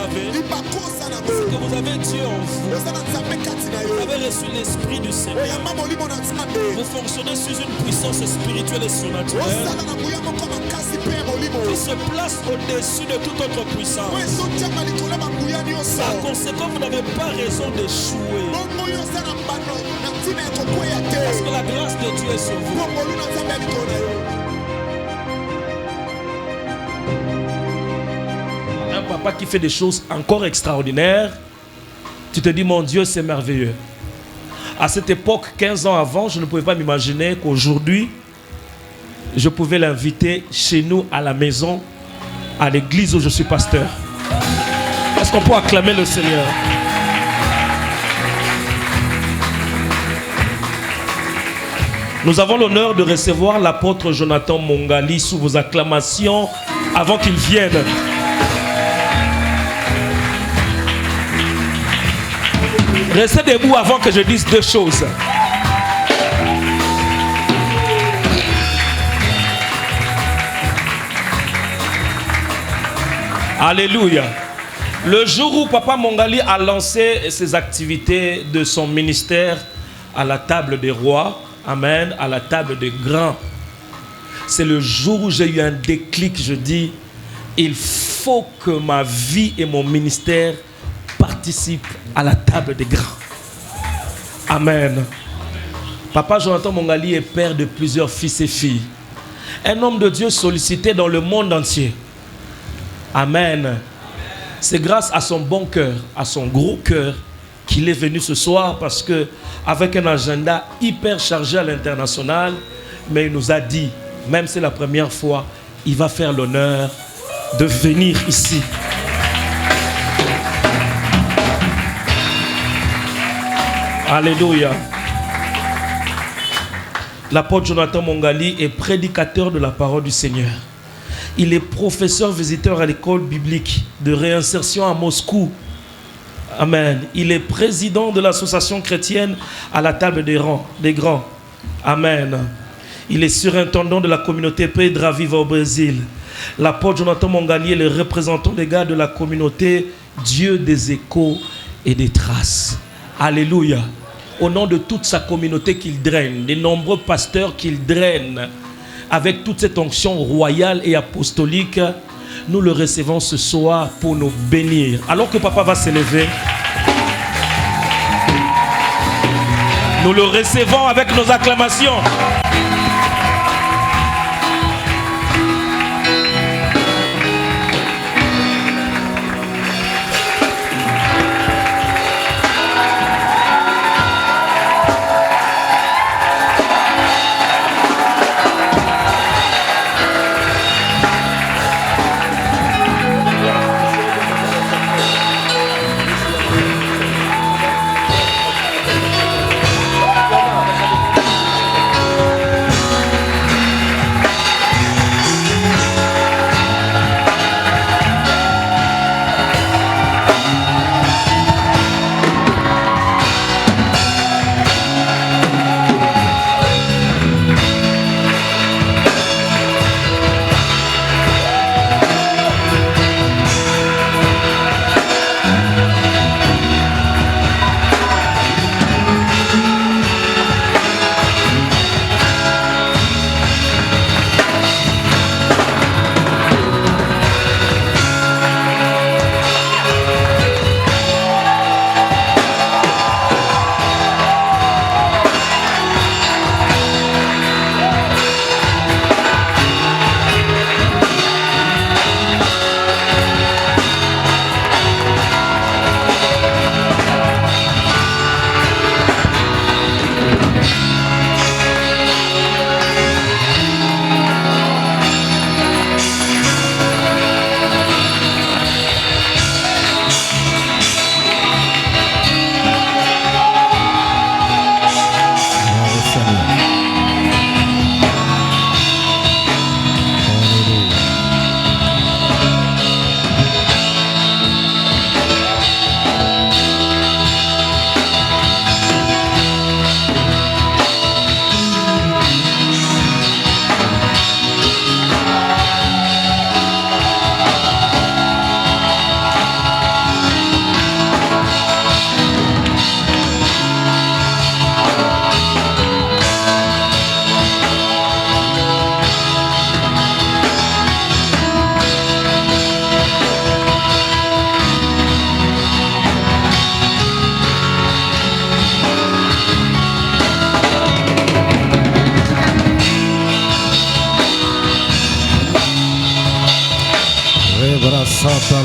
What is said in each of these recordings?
avez, c'est que vous avez Dieu en vous. Vous avez reçu l'Esprit du Seigneur. Vous fonctionnez sous une puissance spirituelle et surnaturelle qui se place au-dessus de toute autre puissance. Par conséquent, vous n'avez pas raison d'échouer. Parce que la grâce de Dieu est sur vous. Un papa qui fait des choses encore extraordinaires, tu te dis, mon Dieu, c'est merveilleux. À cette époque, 15 ans avant, je ne pouvais pas m'imaginer qu'aujourd'hui, je pouvais l'inviter chez nous à la maison, à l'église où je suis pasteur. Est-ce qu'on peut acclamer le Seigneur? Nous avons l'honneur de recevoir l'apôtre Jonathan Mongali sous vos acclamations avant qu'il vienne. Restez debout avant que je dise deux choses. Alléluia. Le jour où Papa Mongali a lancé ses activités de son ministère à la table des rois, amen, à la table des grands, c'est le jour où j'ai eu un déclic. Je dis, il faut que ma vie et mon ministère participent à la table des grands. Amen. Papa Jonathan Mongali est père de plusieurs fils et filles. Un homme de Dieu sollicité dans le monde entier. Amen. C'est grâce à son bon cœur, à son gros cœur, qu'il est venu ce soir, parce que avec un agenda hyper chargé à l'international, mais il nous a dit, même si c'est la première fois, il va faire l'honneur de venir ici. Alléluia. L'apôtre Jonathan Mongali est prédicateur de la parole du Seigneur. Il est professeur visiteur à l'école biblique de réinsertion à Moscou. Amen. Il est président de l'association chrétienne à la table des grands. Amen. Il est surintendant de la communauté Pedra Viva au Brésil. L'apôtre Jonathan Mongali est le représentant des gars de la communauté Dieu des échos et des traces. Alléluia. Au nom de toute sa communauté qu'il draine, des nombreux pasteurs qu'il draine, avec toute cette onction royale et apostolique, nous le recevons ce soir pour nous bénir. Alors que papa va s'élever, nous le recevons avec nos acclamations.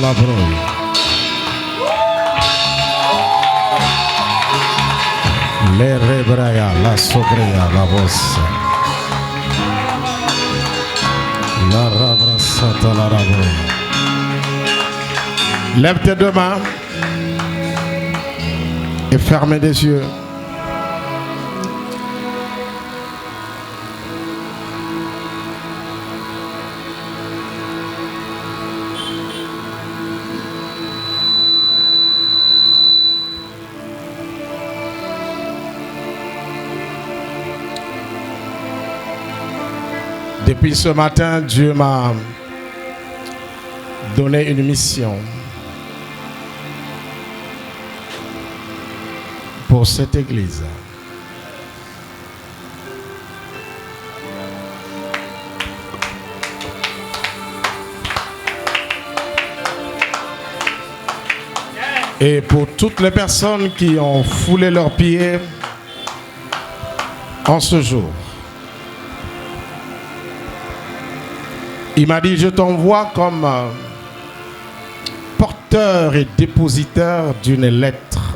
la brouille. Les rebraya, la sobrea, la voce. La rabrasata, la rabrouille. Lève tes deux mains et ferme les yeux. Depuis ce matin, Dieu m'a donné une mission pour cette église. Et pour toutes les personnes qui ont foulé leurs pieds en ce jour. Il m'a dit, je t'envoie comme porteur et dépositeur d'une lettre.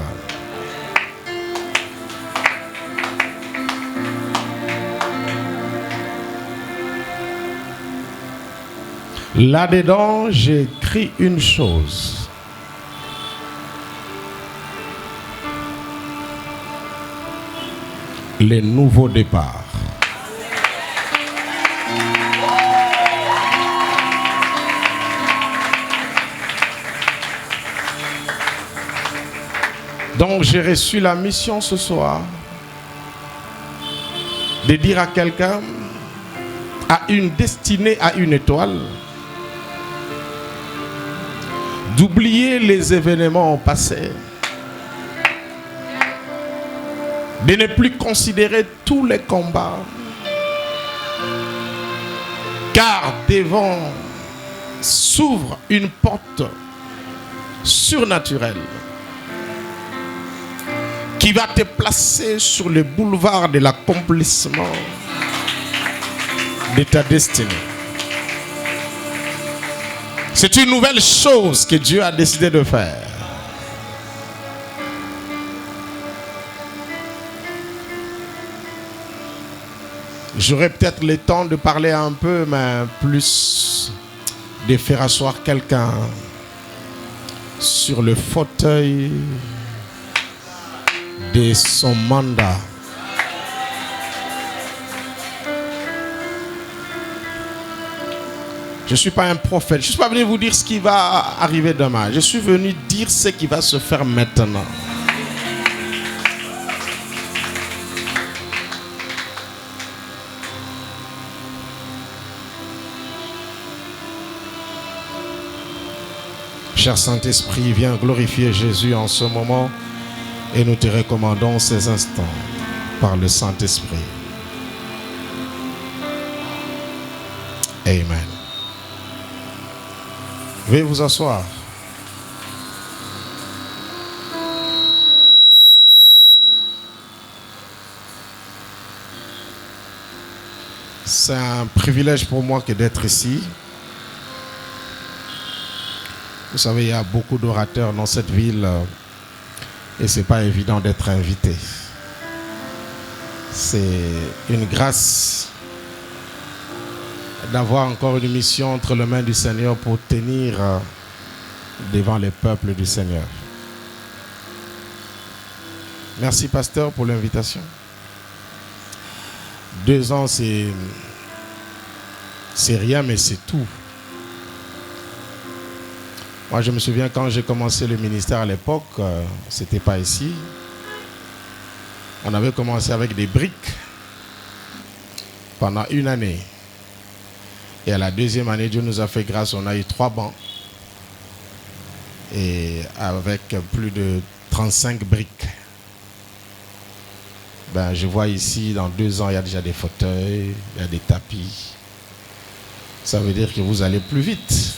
Là-dedans, j'ai écrit une chose. Les nouveaux départs. Donc j'ai reçu la mission ce soir de dire à quelqu'un, à une destinée, à une étoile, d'oublier les événements passés, de ne plus considérer tous les combats, car devant s'ouvre une porte surnaturelle qui va te placer sur le boulevard de l'accomplissement de ta destinée. C'est une nouvelle chose que Dieu a décidé de faire. J'aurai peut-être le temps de parler un peu, mais plus de faire asseoir quelqu'un sur le fauteuil de son mandat. Je ne suis pas un prophète. Je ne suis pas venu vous dire ce qui va arriver demain. Je suis venu dire ce qui va se faire maintenant. Cher Saint-Esprit, viens glorifier Jésus en ce moment. Et nous te recommandons ces instants par le Saint-Esprit. Amen. Veuillez vous asseoir. C'est un privilège pour moi que d'être ici. Vous savez, il y a beaucoup d'orateurs dans cette ville. Et ce n'est pas évident d'être invité. C'est une grâce d'avoir encore une mission entre les mains du Seigneur pour tenir devant les peuples du Seigneur. Merci, pasteur, pour l'invitation. 2 ans, c'est rien, mais c'est tout. Moi, je me souviens quand j'ai commencé le ministère à l'époque, c'était pas ici. On avait commencé avec des briques pendant 1 année. Et à la 2e année, Dieu nous a fait grâce, on a eu 3 bancs. Et avec plus de 35 briques. Ben, je vois ici, dans 2 ans, il y a déjà des fauteuils, il y a des tapis. Ça veut dire que vous allez plus vite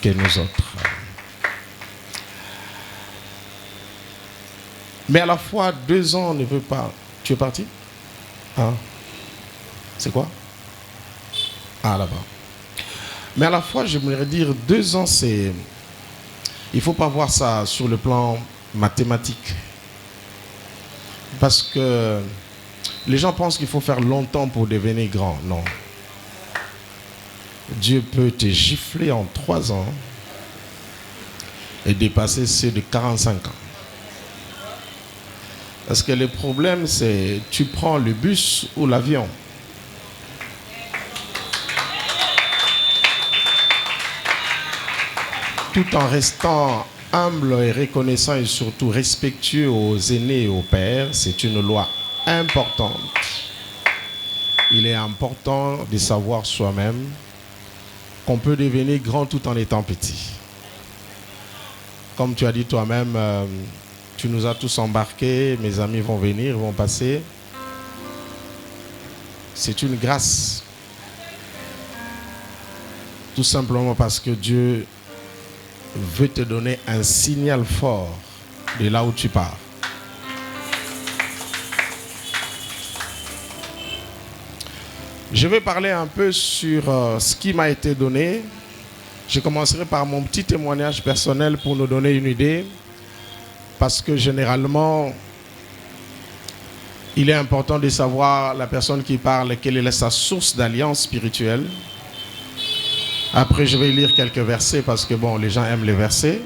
que nous autres. Mais à la fois, 2 ans ne veut pas... Tu es parti? Ah. C'est quoi? Ah, là-bas. Mais à la fois, j'aimerais dire 2 ans, c'est... Il ne faut pas voir ça sur le plan mathématique. Parce que les gens pensent qu'il faut faire longtemps pour devenir grand. Non. Dieu peut te gifler en 3 ans et dépasser ceux de 45 ans. Parce que le problème, c'est tu prends le bus ou l'avion. Tout en restant humble et reconnaissant et surtout respectueux aux aînés et aux pères, c'est une loi importante. Il est important de savoir soi-même qu'on peut devenir grand tout en étant petit. Comme tu as dit toi-même, tu nous as tous embarqués, mes amis vont venir, vont passer. C'est une grâce. Tout simplement parce que Dieu veut te donner un signal fort de là où tu pars. Je vais parler un peu sur ce qui m'a été donné. Je commencerai par mon petit témoignage personnel pour nous donner une idée. Parce que généralement, il est important de savoir la personne qui parle, quelle est sa source d'alliance spirituelle. Après, je vais lire quelques versets parce que bon, les gens aiment les versets.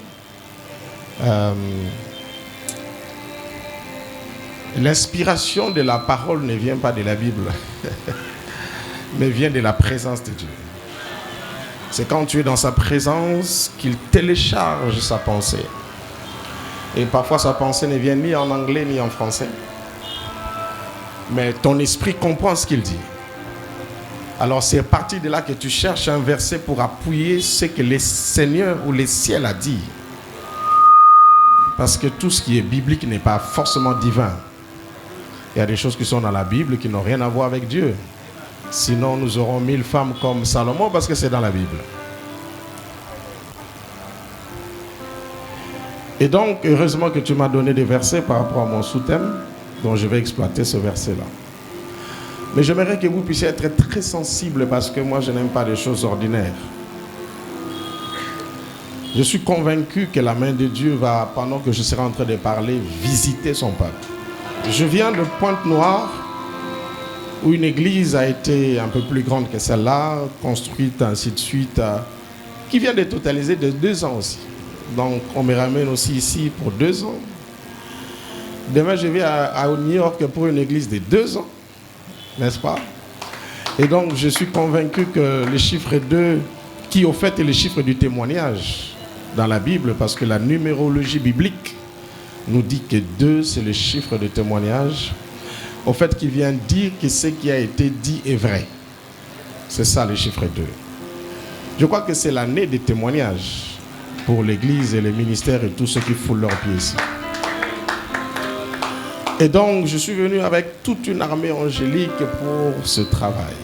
L'inspiration de la parole ne vient pas de la Bible, mais vient de la présence de Dieu. C'est quand tu es dans sa présence qu'il télécharge sa pensée. Et parfois, sa pensée ne vient ni en anglais ni en français. Mais ton esprit comprend ce qu'il dit. Alors, c'est à partir de là que tu cherches un verset pour appuyer ce que le Seigneur ou le ciel a dit. Parce que tout ce qui est biblique n'est pas forcément divin. Il y a des choses qui sont dans la Bible qui n'ont rien à voir avec Dieu. Sinon, nous aurons 1000 femmes comme Salomon parce que c'est dans la Bible. Et donc, heureusement que tu m'as donné des versets par rapport à mon sous-thème, dont je vais exploiter ce verset-là. Mais j'aimerais que vous puissiez être très sensibles parce que moi, je n'aime pas les choses ordinaires. Je suis convaincu que la main de Dieu va, pendant que je serai en train de parler, visiter son peuple. Je viens de Pointe-Noire, où une église a été un peu plus grande que celle-là, construite, ainsi de suite, qui vient de totaliser de 2 ans aussi. Donc, on me ramène aussi ici pour 2 ans. Demain, je vais à New York pour une église de 2 ans, n'est-ce pas? Et donc, je suis convaincu que le chiffre 2, qui au fait est le chiffre du témoignage dans la Bible, parce que la numérologie biblique nous dit que 2, c'est le chiffre de témoignage, au fait, qui vient dire que ce qui a été dit est vrai. C'est ça le chiffre 2. Je crois que c'est l'année des témoignages pour l'église et les ministères et tous ceux qui foulent leurs pieds ici. Et donc, je suis venu avec toute une armée angélique pour ce travail.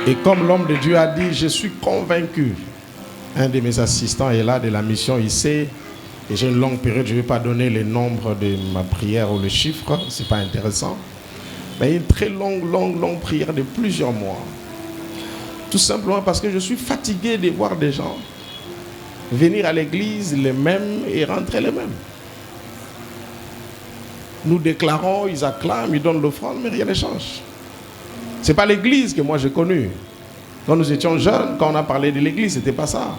Et comme l'homme de Dieu a dit, je suis convaincu. Un de mes assistants est là de la mission IC. Et j'ai une longue période, je ne vais pas donner le nombre de ma prière ou le chiffre, ce n'est pas intéressant. Mais une très longue prière de plusieurs mois. Tout simplement parce que je suis fatigué de voir des gens venir à l'église les mêmes et rentrer les mêmes. Nous déclarons, ils acclament, ils donnent l'offrande, mais rien ne change. Ce n'est pas l'église que moi j'ai connue. Quand nous étions jeunes, quand on a parlé de l'église, ce n'était pas ça.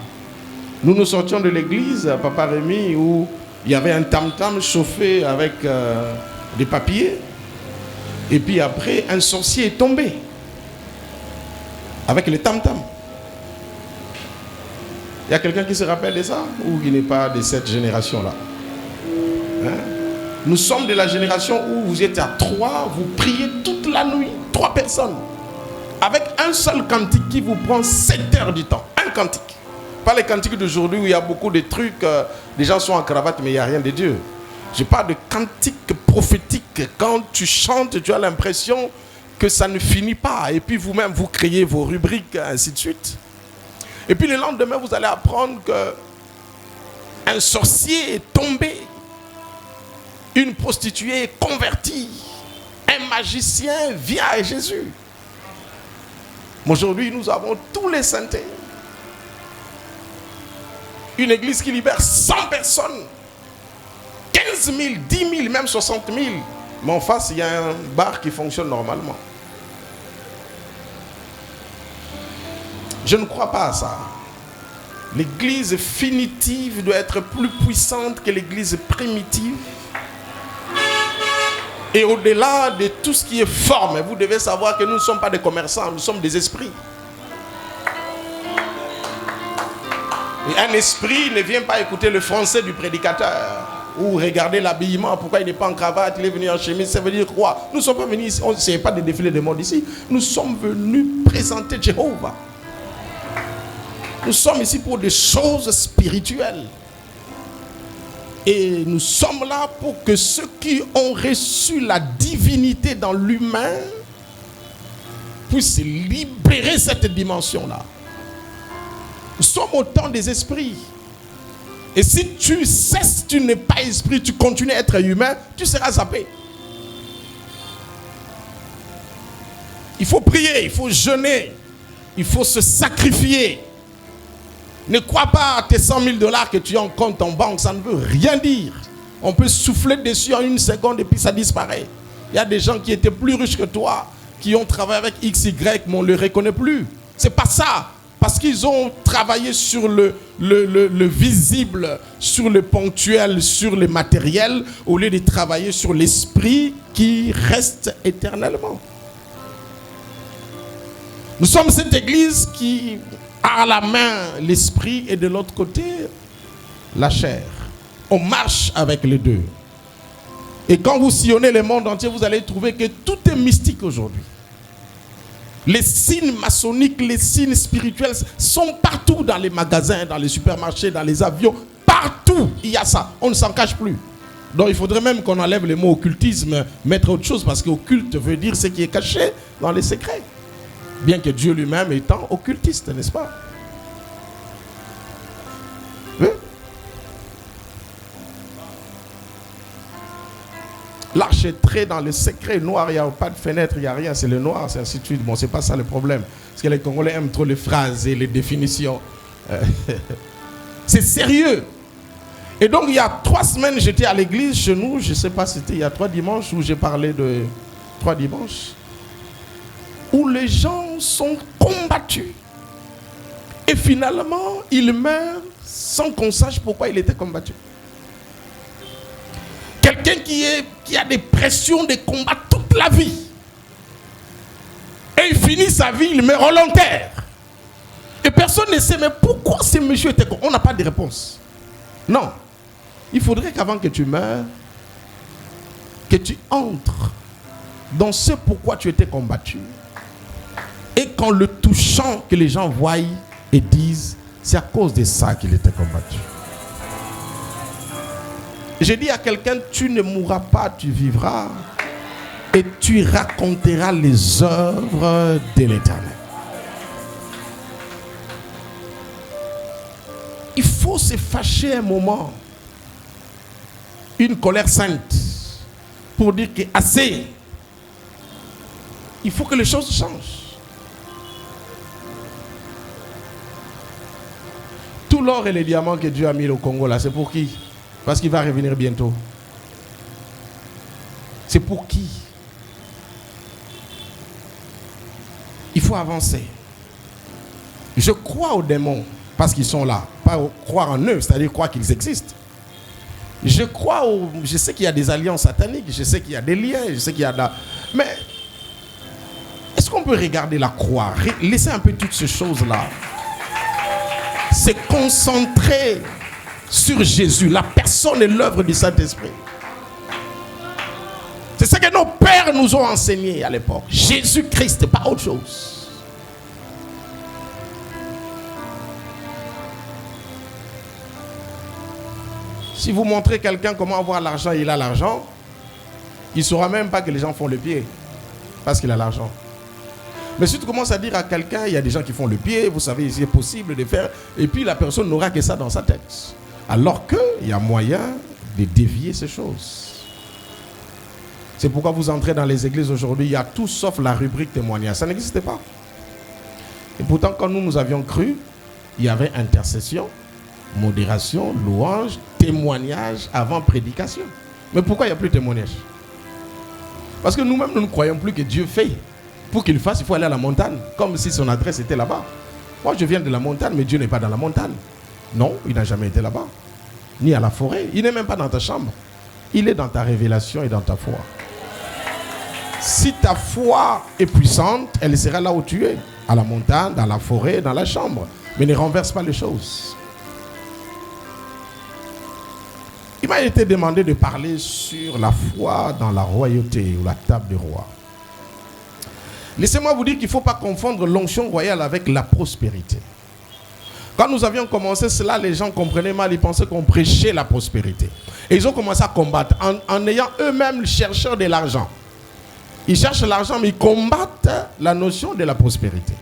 Nous sortions de l'église, Papa Rémi, où il y avait un tam-tam chauffé avec des papiers. Et puis après, un sorcier est tombé avec le tam-tam. Il y a quelqu'un qui se rappelle de ça ou qui n'est pas de cette génération-là? Hein? Nous sommes de la génération où vous êtes à 3, vous priez toute la nuit, 3 personnes. Avec un seul cantique qui vous prend 7 heures du temps. Un cantique. Pas les cantiques d'aujourd'hui où il y a beaucoup de trucs, les gens sont en cravate mais il n'y a rien de Dieu. Je parle de cantiques prophétiques. Quand tu chantes, tu as l'impression que ça ne finit pas. Et puis vous-même, vous créez vos rubriques, ainsi de suite. Et puis le lendemain, vous allez apprendre qu'un sorcier est tombé. Une prostituée est convertie. Un magicien vient à Jésus. Mais aujourd'hui, nous avons tous les synthés. Une église qui libère 100 personnes, 15 000, 10 000, même 60 000. Mais en face, il y a un bar qui fonctionne normalement. Je ne crois pas à ça. L'église finitive doit être plus puissante que l'église primitive. Et au-delà de tout ce qui est forme, vous devez savoir que nous ne sommes pas des commerçants, nous sommes des esprits. Et un esprit ne vient pas écouter le français du prédicateur ou regarder l'habillement, pourquoi il n'est pas en cravate, il est venu en chemise, ça veut dire quoi? Nous ne sommes pas venus ici, ce n'est pas des défilés de mode ici, nous sommes venus présenter Jéhovah. Nous sommes ici pour des choses spirituelles. Et nous sommes là pour que ceux qui ont reçu la divinité dans l'humain puissent libérer cette dimension-là. Nous sommes au temps des esprits. Et si tu cesses, tu n'es pas esprit, tu continues à être humain, tu seras zappé. Il faut prier, il faut jeûner, il faut se sacrifier. Ne crois pas à tes 100 000 $ que tu as en compte en banque, ça ne veut rien dire. On peut souffler dessus en une seconde et puis ça disparaît. Il y a des gens qui étaient plus riches que toi, qui ont travaillé avec XY, mais on ne les reconnaît plus. C'est pas ça. Parce qu'ils ont travaillé sur le visible, sur le ponctuel, sur le matériel, au lieu de travailler sur l'esprit qui reste éternellement. Nous sommes cette église qui a à la main l'esprit et de l'autre côté la chair. On marche avec les deux. Et quand vous sillonnez le monde entier, vous allez trouver que tout est mystique aujourd'hui. Les signes maçonniques, les signes spirituels sont partout dans les magasins, dans les supermarchés, dans les avions. Partout, il y a ça. On ne s'en cache plus. Donc il faudrait même qu'on enlève le mot occultisme, mettre autre chose, parce qu'occulte veut dire ce qui est caché dans les secrets. Bien que Dieu lui-même étant occultiste, n'est-ce pas? Oui. L'arche est très dans le secret noir, il n'y a pas de fenêtre, il n'y a rien, c'est le noir, c'est ainsi de suite. Bon, c'est pas ça le problème. Parce que les Congolais aiment trop les phrases et les définitions. C'est sérieux. Et donc, il y a 3 semaines, j'étais à l'église chez nous, je ne sais pas, c'était il y a 3 dimanches où j'ai parlé de 3 dimanches, où les gens sont combattus. Et finalement, ils meurent sans qu'on sache pourquoi il était combattu. Quelqu'un qui a des pressions, des combats toute la vie. Et il finit sa vie, il meurt volontaire. Et personne ne sait, mais pourquoi ce monsieur était combattu? On n'a pas de réponse. Non. Il faudrait qu'avant que tu meurs, que tu entres dans ce pourquoi tu étais combattu. Et qu'en le touchant, que les gens voient et disent, c'est à cause de ça qu'il était combattu. J'ai dit à quelqu'un, tu ne mourras pas, tu vivras et tu raconteras les œuvres de l'Éternel. Il faut se fâcher un moment, une colère sainte, pour dire que assez. Il faut que les choses changent. Tout l'or et les diamants que Dieu a mis au Congo là, c'est pour qui? Parce qu'il va revenir bientôt. C'est pour qui? Il faut avancer. Je crois aux démons parce qu'ils sont là. Pas croire en eux, c'est-à-dire croire qu'ils existent. Je sais qu'il y a des alliances sataniques, je sais qu'il y a des liens, je sais qu'il y a de la... Mais est-ce qu'on peut regarder la croix? Laisser un peu toutes ces choses-là. Se concentrer sur Jésus, la personne et l'œuvre du Saint-Esprit. C'est ce que nos pères nous ont enseigné à l'époque. Jésus-Christ, pas autre chose. Si vous montrez quelqu'un comment avoir l'argent, il a l'argent, il ne saura même pas que les gens font le pied parce qu'il a l'argent. Mais si tu commences à dire à quelqu'un, il y a des gens qui font le pied, vous savez, c'est possible de faire, et puis la personne n'aura que ça dans sa tête. Alors qu'il y a moyen de dévier ces choses. C'est pourquoi vous entrez dans les églises aujourd'hui, il y a tout sauf la rubrique témoignage. Ça n'existe pas. Et pourtant, quand nous avions cru, il y avait intercession, modération, louange, témoignage avant prédication. Mais pourquoi il n'y a plus de témoignage? Parce que nous-mêmes, nous ne croyons plus que Dieu fait. Pour qu'il fasse, il faut aller à la montagne, comme si son adresse était là-bas. Moi, je viens de la montagne, mais Dieu n'est pas dans la montagne. Non, il n'a jamais été là-bas. Ni à la forêt. Il n'est même pas dans ta chambre. Il est dans ta révélation et dans ta foi. Si ta foi est puissante, elle sera là où tu es. À la montagne, dans la forêt, dans la chambre. Mais ne renverse pas les choses. Il m'a été demandé de parler sur la foi dans la royauté ou la table du roi. Laissez-moi vous dire qu'il ne faut pas confondre l'onction royale avec la prospérité. Quand nous avions commencé cela, les gens comprenaient mal, ils pensaient qu'on prêchait la prospérité. Et ils ont commencé à combattre en ayant eux-mêmes le chercheur de l'argent. Ils cherchent l'argent, mais ils combattent la notion de la prospérité.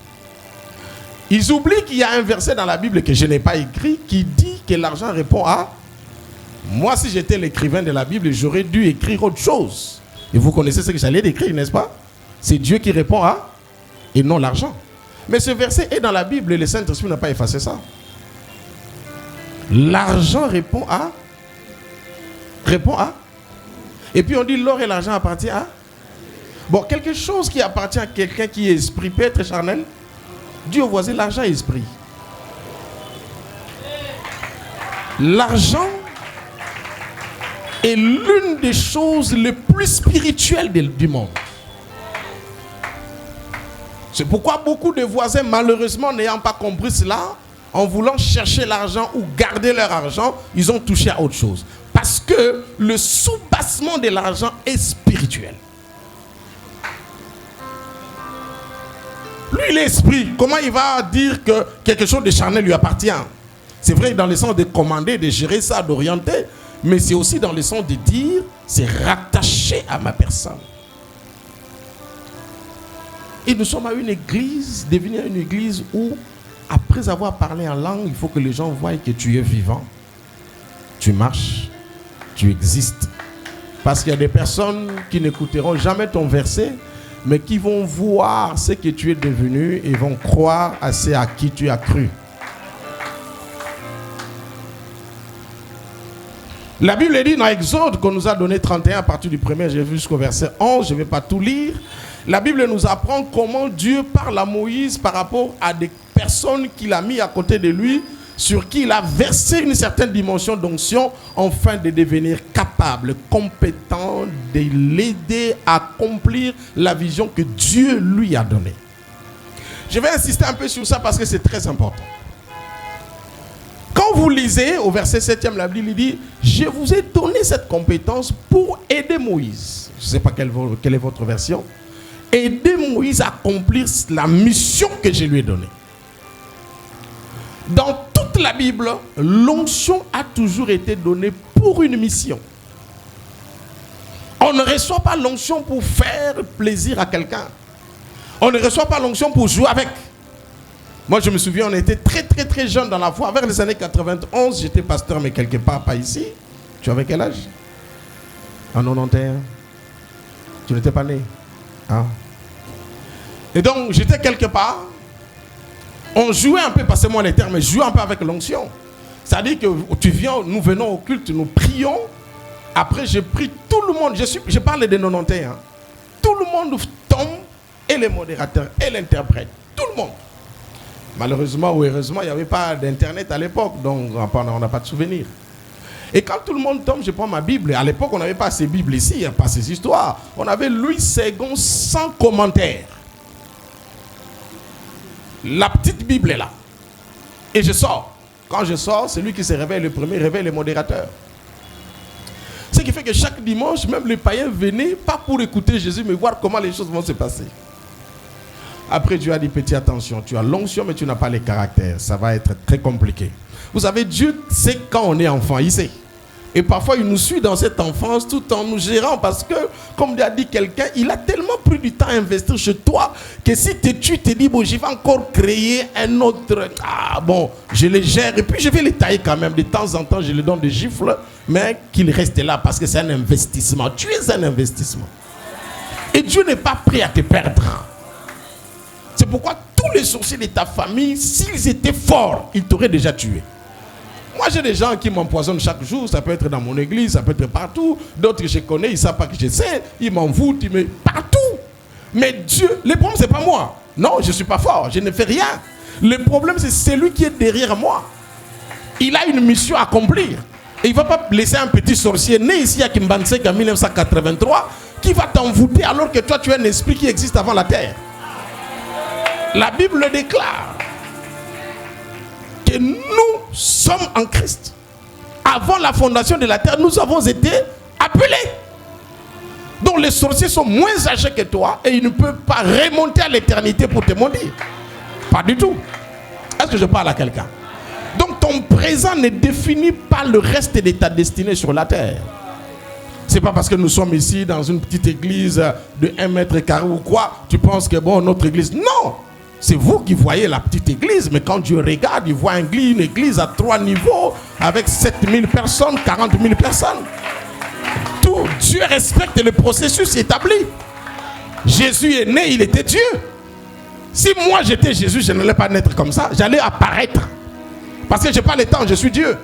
Ils oublient qu'il y a un verset dans la Bible que je n'ai pas écrit qui dit que l'argent répond à... Moi, si j'étais l'écrivain de la Bible, j'aurais dû écrire autre chose. Et vous connaissez ce que j'allais écrire, n'est-ce pas? C'est Dieu qui répond à... et non l'argent. Mais ce verset est dans la Bible et le Saint-Esprit n'a pas effacé ça. L'argent répond à... Et puis on dit l'or et l'argent appartiennent à... Bon, quelque chose qui appartient à quelqu'un qui est esprit peut être charnel. Dieu au voisin, l'argent est esprit. L'argent est l'une des choses les plus spirituelles du monde. C'est pourquoi beaucoup de voisins, malheureusement, n'ayant pas compris cela, en voulant chercher l'argent ou garder leur argent, ils ont touché à autre chose. Parce que le soubassement de l'argent est spirituel. Lui, il est esprit. Comment il va dire que quelque chose de charnel lui appartient? C'est vrai dans le sens de commander, de gérer ça, d'orienter, mais c'est aussi dans le sens de dire, c'est rattaché à ma personne. Et nous sommes à une église, devenir une église où, après avoir parlé en langue, il faut que les gens voient que tu es vivant, tu marches, tu existes. Parce qu'il y a des personnes qui n'écouteront jamais ton verset, mais qui vont voir ce que tu es devenu et vont croire à ce à qui tu as cru. La Bible dit dans Exode qu'on nous a donné 31 à partir du 1er, j'ai vu jusqu'au verset 11, je ne vais pas tout lire. La Bible nous apprend comment Dieu parle à Moïse par rapport à des personnes qu'il a mis à côté de lui, sur qui il a versé une certaine dimension d'onction, afin de devenir capable, compétent, de l'aider à accomplir la vision que Dieu lui a donnée. Je vais insister un peu sur ça parce que c'est très important. Quand vous lisez au verset 7e, la Bible dit « Je vous ai donné cette compétence pour aider Moïse ». Je ne sais pas quelle est votre version. Aider Moïse à accomplir la mission que je lui ai donnée. Dans toute la Bible, l'onction a toujours été donnée pour une mission. On ne reçoit pas l'onction pour faire plaisir à quelqu'un. On ne reçoit pas l'onction pour jouer avec. Moi, je me souviens, on était très jeunes dans la foi. Vers les années 91, j'étais pasteur, mais quelque part, pas ici. Tu avais quel âge? En 91. Tu n'étais pas né. Hein? Et donc, j'étais quelque part. On jouait un peu, passez-moi les termes, mais jouait un peu avec l'onction. C'est-à-dire que tu viens, nous venons au culte, nous prions. Après, j'ai pris tout le monde. Je parle des 91. Hein. Tout le monde tombe, et les modérateurs, et l'interprète. Tout le monde. Malheureusement ou heureusement, il n'y avait pas d'internet à l'époque, donc on n'a pas de souvenir. Et quand tout le monde tombe, je prends ma Bible. À l'époque, on n'avait pas ces Bibles ici, il n'y a pas ces histoires. On avait Louis II sans commentaire. La petite Bible est là. Et je sors. Quand je sors, c'est lui qui se réveille le premier, réveille les modérateurs. Ce qui fait que chaque dimanche, même les païens venaient, pas pour écouter Jésus, mais voir comment les choses vont se passer. Après, Dieu a dit, petit, attention, tu as l'onction, mais tu n'as pas les caractères. Ça va être très compliqué. Vous savez, Dieu sait quand on est enfant, il sait. Et parfois, il nous suit dans cette enfance tout en nous gérant parce que, comme a dit quelqu'un, il a tellement pris du temps à investir chez toi que si tu te dis, bon, je vais encore créer un autre... Ah bon, je les gère et puis je vais les tailler quand même. De temps en temps, je les donne des gifles, mais qu'il reste là parce que c'est un investissement. Tu es un investissement. Et Dieu n'est pas prêt à te perdre. C'est pourquoi tous les sorciers de ta famille, s'ils étaient forts, ils t'auraient déjà tué. Moi, j'ai des gens qui m'empoisonnent chaque jour. Ça peut être dans mon église, ça peut être partout. D'autres que je connais, ils ne savent pas que je sais. Ils m'envoûtent, ils me... partout. Mais Dieu, le problème, ce n'est pas moi. Non, je ne suis pas fort, je ne fais rien. Le problème, c'est celui qui est derrière moi. Il a une mission à accomplir. Et il ne va pas laisser un petit sorcier né ici à Kimbansek en 1983 qui va t'envoûter alors que toi, tu es un esprit qui existe avant la terre. La Bible le déclare. Que nous sommes en Christ. Avant la fondation de la terre, nous avons été appelés. Donc les sorciers sont moins âgés que toi et ils ne peuvent pas remonter à l'éternité pour te maudire. Pas du tout. Est-ce que je parle à quelqu'un? Donc ton présent ne définit pas le reste de ta destinée sur la terre. C'est pas parce que nous sommes ici dans une petite église de 1 mètre carré ou quoi, tu penses que bon, notre église... Non! C'est vous qui voyez la petite église, mais quand Dieu regarde, il voit une église à 3 niveaux, avec 7000 personnes, 40 000 personnes. Tout, Dieu respecte le processus établi. Jésus est né, il était Dieu. Si moi j'étais Jésus, je n'allais pas naître comme ça, j'allais apparaître. Parce que je n'ai pas le temps, je suis Dieu.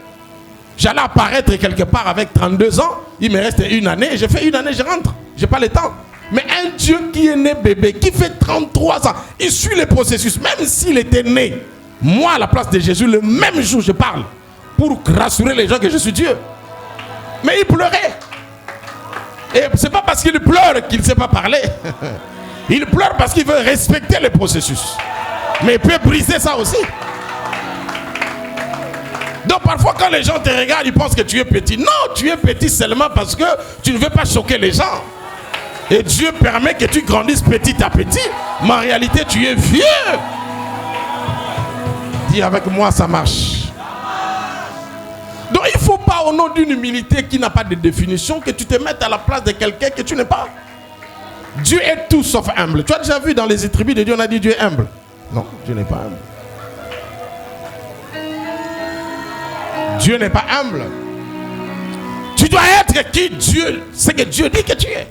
J'allais apparaître quelque part avec 32 ans, il me reste 1 année, je fais 1 année, je rentre. Je n'ai pas le temps. Mais un Dieu qui est né bébé, qui fait 33 ans, il suit le processus, même s'il était né. Moi, à la place de Jésus, le même jour, je parle pour rassurer les gens que je suis Dieu. Mais il pleurait. Et ce n'est pas parce qu'il pleure qu'il ne sait pas parler. Il pleure parce qu'il veut respecter le processus. Mais il peut briser ça aussi. Donc parfois quand les gens te regardent, ils pensent que tu es petit. Non, tu es petit seulement parce que tu ne veux pas choquer les gens. Et Dieu permet que tu grandisses petit à petit. Mais en réalité, tu es vieux. Dis avec moi, ça marche. Donc il ne faut pas, au nom d'une humilité qui n'a pas de définition, que tu te mettes à la place de quelqu'un que tu n'es pas. Dieu est tout sauf humble. Tu as déjà vu dans les attributs de Dieu, on a dit Dieu est humble. Non, Dieu n'est pas humble. Dieu n'est pas humble. Tu dois être qui Dieu, c'est que Dieu dit que tu es.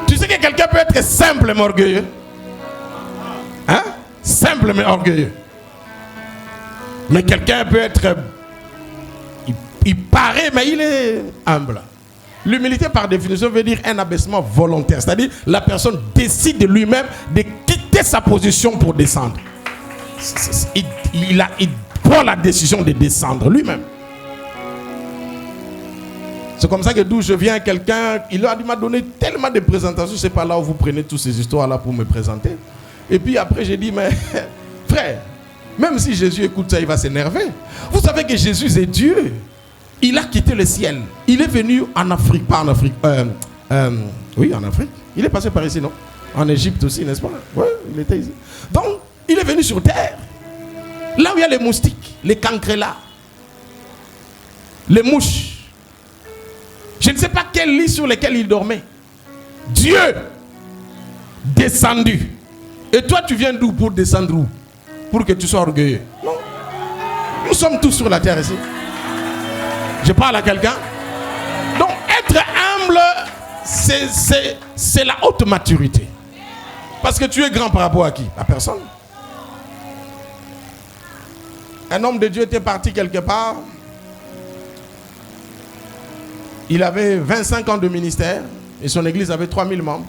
Tu sais que quelqu'un peut être simple mais orgueilleux. Hein? Simple mais orgueilleux. Mais quelqu'un peut être... Il paraît mais il est humble. L'humilité par définition veut dire un abaissement volontaire. C'est-à-dire la personne décide de lui-même de quitter sa position pour descendre. Il prend la décision de descendre lui-même. C'est comme ça que d'où je viens, quelqu'un, il m'a donné tellement de présentations, c'est pas là où vous prenez toutes ces histoires-là pour me présenter. Et puis après, j'ai dit, mais frère, même si Jésus écoute ça, il va s'énerver. Vous savez que Jésus est Dieu. Il a quitté le ciel. Il est venu en Afrique, pas en Afrique. Oui, en Afrique. Il est passé par ici, non? En Égypte aussi, n'est-ce pas? Oui, il était ici. Donc, il est venu sur terre. Là où il y a les moustiques, les cancrelats, les mouches. Je ne sais pas quel lit sur lequel il dormait. Dieu descendu. Et toi, tu viens d'où pour descendre où? Pour que tu sois orgueilleux? Non. Nous sommes tous sur la terre ici. Je parle à quelqu'un. Donc, être humble, c'est la haute maturité. Parce que tu es grand par rapport à qui? À personne. Un homme de Dieu était parti quelque part. Il avait 25 ans de ministère et son église avait 3000 membres.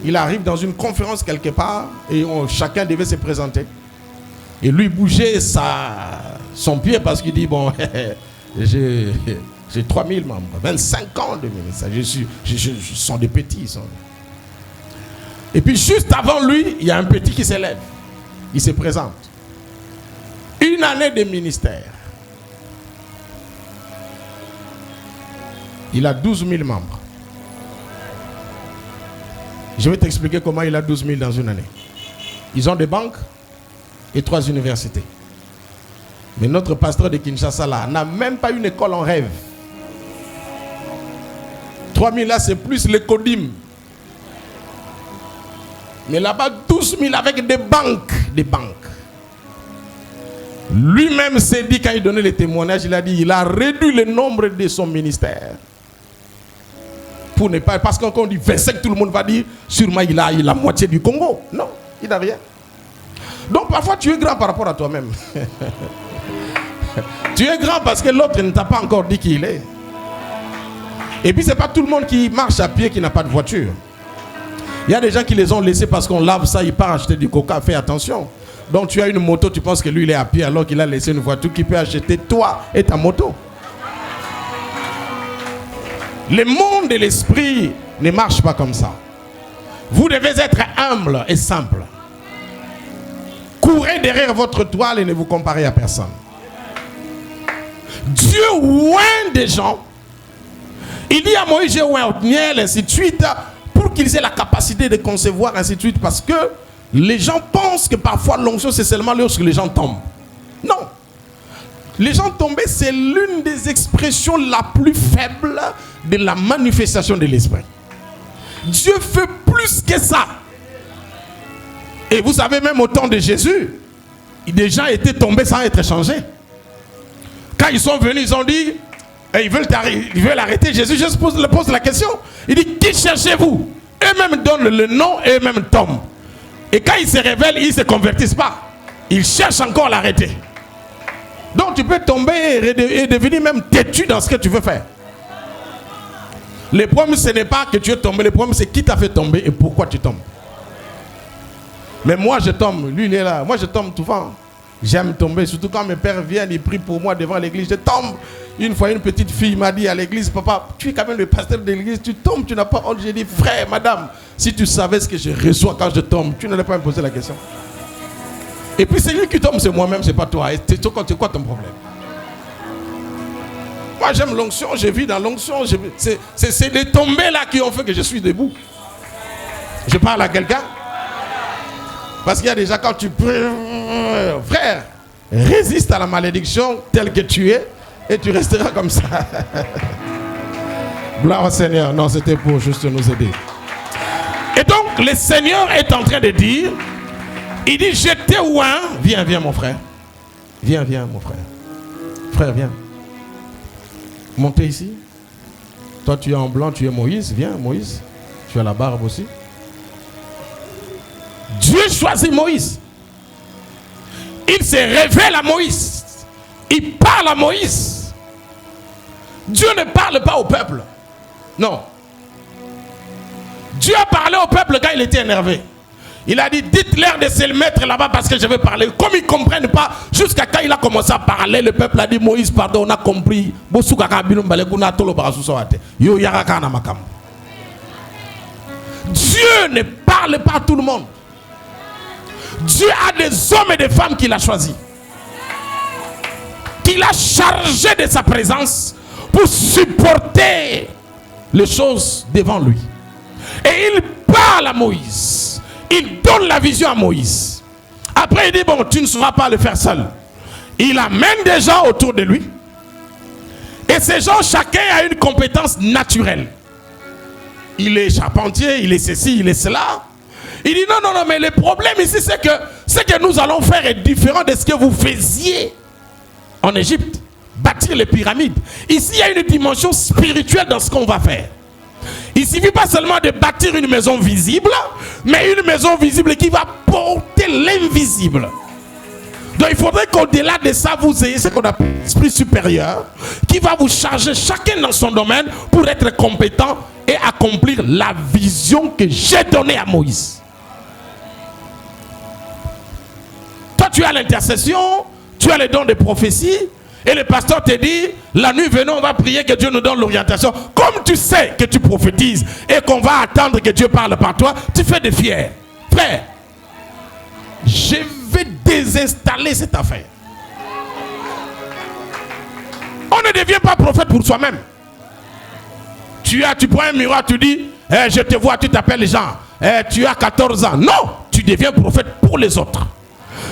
Il arrive dans une conférence quelque part et chacun devait se présenter. Et lui bougeait son pied parce qu'il dit, bon, j'ai 3000 membres, 25 ans de ministère. Ce sont des petits. Et puis juste avant lui, il y a un petit qui s'élève. Il se présente. 1 année de ministère. Il a 12 000 membres. Je vais t'expliquer comment il a 12 000 dans une année. Ils ont des banques et 3 universités. Mais notre pasteur de Kinshasa là n'a même pas une école en rêve. 3 000 là c'est plus les CODIM. Mais là-bas 12 000 avec des banques. Des banques. Lui-même s'est dit quand il donnait les témoignages, il a dit il a réduit le nombre de son ministère. Pour ne pas, parce qu'on dit 25, tout le monde va dire sûrement il a la moitié du Congo. Non. Il n'a rien. Donc parfois tu es grand par rapport à toi-même. Tu es grand parce que l'autre ne t'a pas encore dit qui il est. Et puis c'est pas tout le monde qui marche à pied qui n'a pas de voiture. Il y a des gens qui les ont laissés parce qu'on lave ça, il part acheter du coca, fais attention. Donc tu as une moto, tu penses que lui il est à pied alors qu'il a laissé une voiture qui peut acheter toi et ta moto. Le monde de l'esprit ne marche pas comme ça. Vous devez être humble et simple. Courez derrière votre toile et ne vous comparez à personne. Dieu oint des gens. Il dit à Moïse, j'ai oint Othniel, ainsi de suite, pour qu'ils aient la capacité de concevoir, ainsi de suite, parce que les gens pensent que parfois l'onction c'est seulement lorsque les gens tombent. Non. Les gens tombés, c'est l'une des expressions la plus faible de la manifestation de l'esprit. Dieu fait plus que ça. Et vous savez, même au temps de Jésus, des gens étaient tombés sans être changés. Quand ils sont venus, ils ont dit, ils veulent arrêter Jésus. Jésus pose la question. Il dit, qui cherchez-vous? Eux-mêmes donnent le nom et eux-mêmes tombent. Et quand ils se révèlent, ils ne se convertissent pas. Ils cherchent encore à l'arrêter. Donc tu peux tomber et devenir même têtu dans ce que tu veux faire. Le problème, ce n'est pas que tu es tombé. Le problème, c'est qui t'a fait tomber et pourquoi tu tombes. Mais moi, je tombe. Lui, il est là. Moi, je tombe souvent. J'aime tomber. Surtout quand mes pères viennent, ils prient pour moi devant l'église. Je tombe. Une fois, une petite fille m'a dit à l'église, papa, tu es quand même le pasteur de l'église. Tu tombes, tu n'as pas honte. J'ai dit, frère, madame, si tu savais ce que je reçois quand je tombe, tu n'allais pas me poser la question. Et puis, c'est lui qui tombe, c'est moi-même, c'est pas toi. C'est quoi ton problème? Moi, j'aime l'onction, je vis dans l'onction. C'est les tombées là qui ont fait que je suis debout. Je parle à quelqu'un. Parce qu'il y a déjà quand tu peux... Frère, résiste à la malédiction telle que tu es et tu resteras comme ça. Gloire au Seigneur. Non, c'était pour juste nous aider. Et donc, le Seigneur est en train de dire, il dit, je t'ai oint. Viens, viens mon frère. Viens, viens mon frère. Frère, viens. Montez ici. Toi, tu es en blanc, tu es Moïse. Viens, Moïse. Tu as la barbe aussi. Dieu choisit Moïse. Il se révèle à Moïse. Il parle à Moïse. Dieu ne parle pas au peuple. Non. Dieu a parlé au peuple quand il était énervé. Il a dit, dites-leur de se mettre là-bas parce que je vais parler. Comme ils ne comprennent pas, jusqu'à quand il a commencé à parler, le peuple a dit, Moïse, pardon, on a compris. Dieu ne parle pas à tout le monde. Dieu a des hommes et des femmes qu'il a choisis, qu'il a chargés de sa présence pour supporter les choses devant lui. Et il parle à Moïse. Il donne la vision à Moïse. Après il dit, bon, tu ne sauras pas le faire seul. Il amène des gens autour de lui. Et ces gens, chacun a une compétence naturelle. Il est charpentier, il est ceci, il est cela. Il dit non, non, non, mais le problème ici, c'est que ce que nous allons faire est différent de ce que vous faisiez en Égypte. Bâtir les pyramides. Ici, il y a une dimension spirituelle dans ce qu'on va faire. Il ne suffit pas seulement de bâtir une maison visible, mais une maison visible qui va porter l'invisible. Donc il faudrait qu'au-delà de ça, vous ayez ce qu'on appelle l'esprit supérieur, qui va vous charger chacun dans son domaine pour être compétent et accomplir la vision que j'ai donnée à Moïse. Toi, tu as l'intercession, tu as le don de prophétie, et le pasteur te dit, la nuit venant, on va prier que Dieu nous donne l'orientation. Comme tu sais que tu prophétises et qu'on va attendre que Dieu parle par toi, tu fais des fiers. Frère, je vais désinstaller cette affaire. On ne devient pas prophète pour soi-même. Tu prends un miroir, tu dis, je te vois, tu t'appelles Jean, tu as 14 ans. Non, tu deviens prophète pour les autres.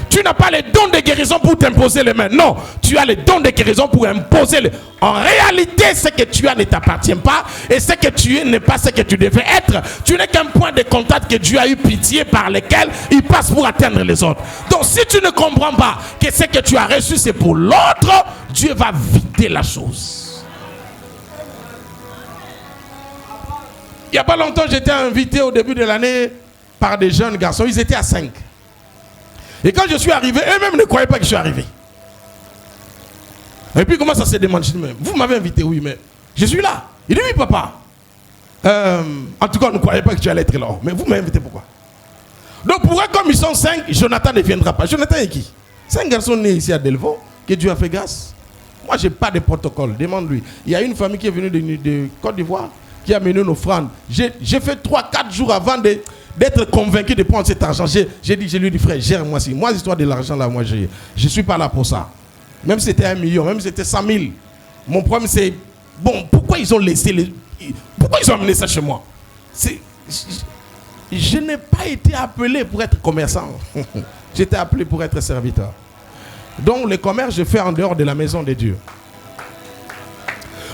Tu n'as pas les dons de guérison pour t'imposer les mains. Non, tu as les dons de guérison pour imposer les... En réalité, ce que tu as ne t'appartient pas. Et ce que tu es n'est pas ce que tu devais être. Tu n'es qu'un point de contact que Dieu a eu pitié par lequel il passe pour atteindre les autres. Donc si tu ne comprends pas que ce que tu as reçu c'est pour l'autre, Dieu va vider la chose. Il n'y a pas longtemps, j'étais invité au début de l'année par des jeunes garçons. Ils étaient à 5. Et quand je suis arrivé, eux-mêmes ne croyaient pas que je suis arrivé. Et puis comment ça se demande? Je dis, mais vous m'avez invité, oui, mais je suis là. Il dit, oui, papa. En tout cas, on ne croyait pas que tu allais être là. Mais vous m'avez invité pourquoi? Donc pour eux, comme ils sont 5, Jonathan ne viendra pas. Jonathan est qui? C'est un garçon né ici à Delvaux, que Dieu a fait grâce. Moi, je n'ai pas de protocole. Demande-lui. Il y a une famille qui est venue de Côte d'Ivoire, qui a mené une offrande. J'ai fait 3-4 jours avant d'être convaincu de prendre cet argent. Je lui ai dit, frère, gère-moi si. Moi, l'histoire de l'argent, là, moi, je ne suis pas là pour ça. Même si c'était 1 million, même si c'était 100 000. Mon problème, c'est, bon, pourquoi ils ont laissé pourquoi ils ont amené ça chez moi? Je n'ai pas été appelé pour être commerçant. J'étais appelé pour être serviteur. Donc, le commerce, je fais en dehors de la maison de Dieu.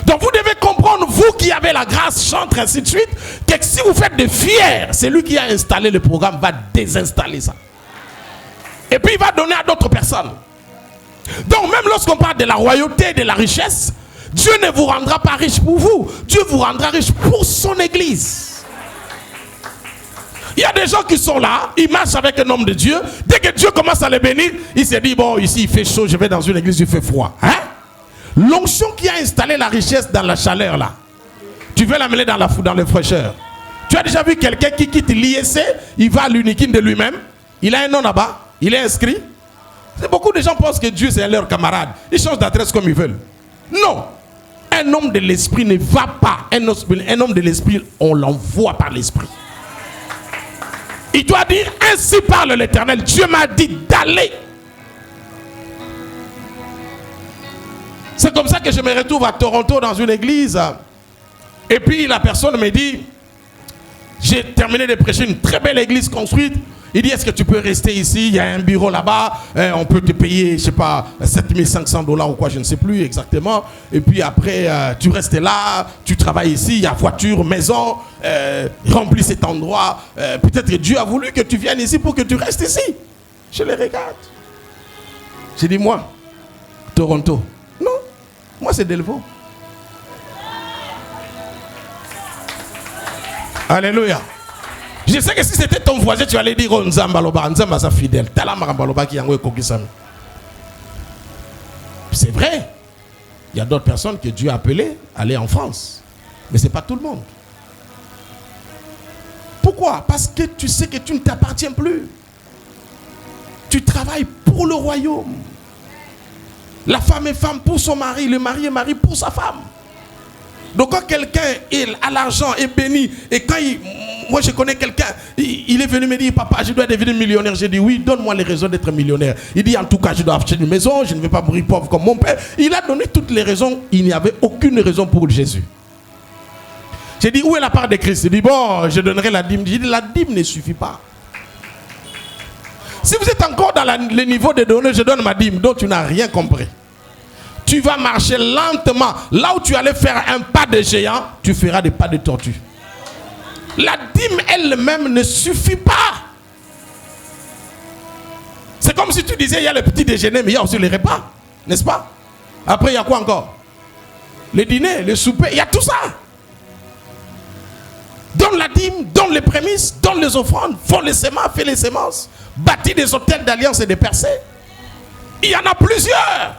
Donc, vous devez comprendre, vous qui avez la grâce, chantre, ainsi de suite, que si vous faites de fiers, c'est lui qui a installé le programme, va désinstaller ça. Et puis, il va donner à d'autres personnes. Donc, même lorsqu'on parle de la royauté, de la richesse, Dieu ne vous rendra pas riche pour vous. Dieu vous rendra riche pour son église. Il y a des gens qui sont là, ils marchent avec un homme de Dieu. Dès que Dieu commence à les bénir, il se dit, bon, ici il fait chaud, je vais dans une église, il fait froid. Hein? L'onction qui a installé la richesse dans la chaleur là, tu veux l'amener dans le fraîcheur. Tu as déjà vu quelqu'un qui quitte l'ISC, il va à l'uniquine de lui-même, il a un nom là-bas, il est inscrit. Beaucoup de gens pensent que Dieu c'est leur camarade. Ils changent d'adresse comme ils veulent. Non. Un homme de l'esprit ne va pas. Un homme de l'esprit, on l'envoie par l'esprit. Il doit dire, ainsi parle l'Éternel. Dieu m'a dit d'aller. C'est comme ça que je me retrouve à Toronto dans une église. Et puis la personne me dit, j'ai terminé de prêcher une très belle église construite. Il dit, est-ce que tu peux rester ici? Il y a un bureau là-bas. On peut te payer, je ne sais pas, $7,500 ou quoi, je ne sais plus exactement. Et puis après, tu restes là, tu travailles ici, il y a voiture, maison, remplis cet endroit. Peut-être que Dieu a voulu que tu viennes ici pour que tu restes ici. Je les regarde. J'ai dit, moi, Toronto. Non, moi c'est Delvaux. Alléluia. Je sais que si c'était ton voisin, tu allais dire, oh, Nzambaloba, Nzamba, ça fidèle. C'est vrai. Il y a d'autres personnes que Dieu a appelées à aller en France. Mais ce n'est pas tout le monde. Pourquoi? Parce que tu sais que tu ne t'appartiens plus. Tu travailles pour le royaume. La femme est femme pour son mari, le mari est mari pour sa femme. Donc quand quelqu'un a l'argent, est béni, et quand moi je connais quelqu'un, il est venu me dire, papa, je dois devenir millionnaire. J'ai dit, oui, donne-moi les raisons d'être millionnaire. Il dit, en tout cas, je dois acheter une maison, je ne vais pas mourir pauvre comme mon père. Il a donné toutes les raisons, il n'y avait aucune raison pour Jésus. J'ai dit, où est la part de Christ? Il dit, bon, je donnerai la dîme. J'ai dit, la dîme ne suffit pas. Si vous êtes encore dans le niveau de donner, je donne ma dîme, donc tu n'as rien compris. Tu vas marcher lentement. Là où tu allais faire un pas de géant, tu feras des pas de tortue. La dîme elle-même ne suffit pas. C'est comme si tu disais, il y a le petit déjeuner, mais il y a aussi les repas. N'est-ce pas? Après, il y a quoi encore? Le dîner, le souper, il y a tout ça. Donne la dîme, donne les prémices, donne les offrandes, fais les semences, bâtis des hôtels d'alliance et des percées. Il y en a plusieurs.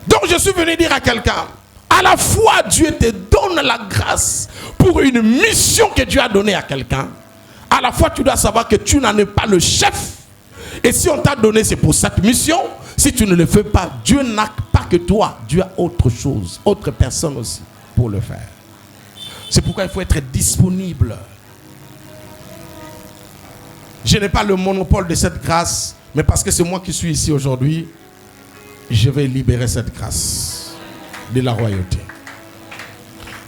Donc je suis venu dire à quelqu'un, à la fois Dieu te donne la grâce pour une mission que Dieu a donnée à quelqu'un, à la fois tu dois savoir que tu n'en es pas le chef. Et si on t'a donné, c'est pour cette mission. Si tu ne le fais pas, Dieu n'a pas que toi. Dieu a autre chose, autre personne aussi pour le faire. C'est pourquoi il faut être disponible. Je n'ai pas le monopole de cette grâce, mais parce que c'est moi qui suis ici aujourd'hui, je vais libérer cette grâce de la royauté.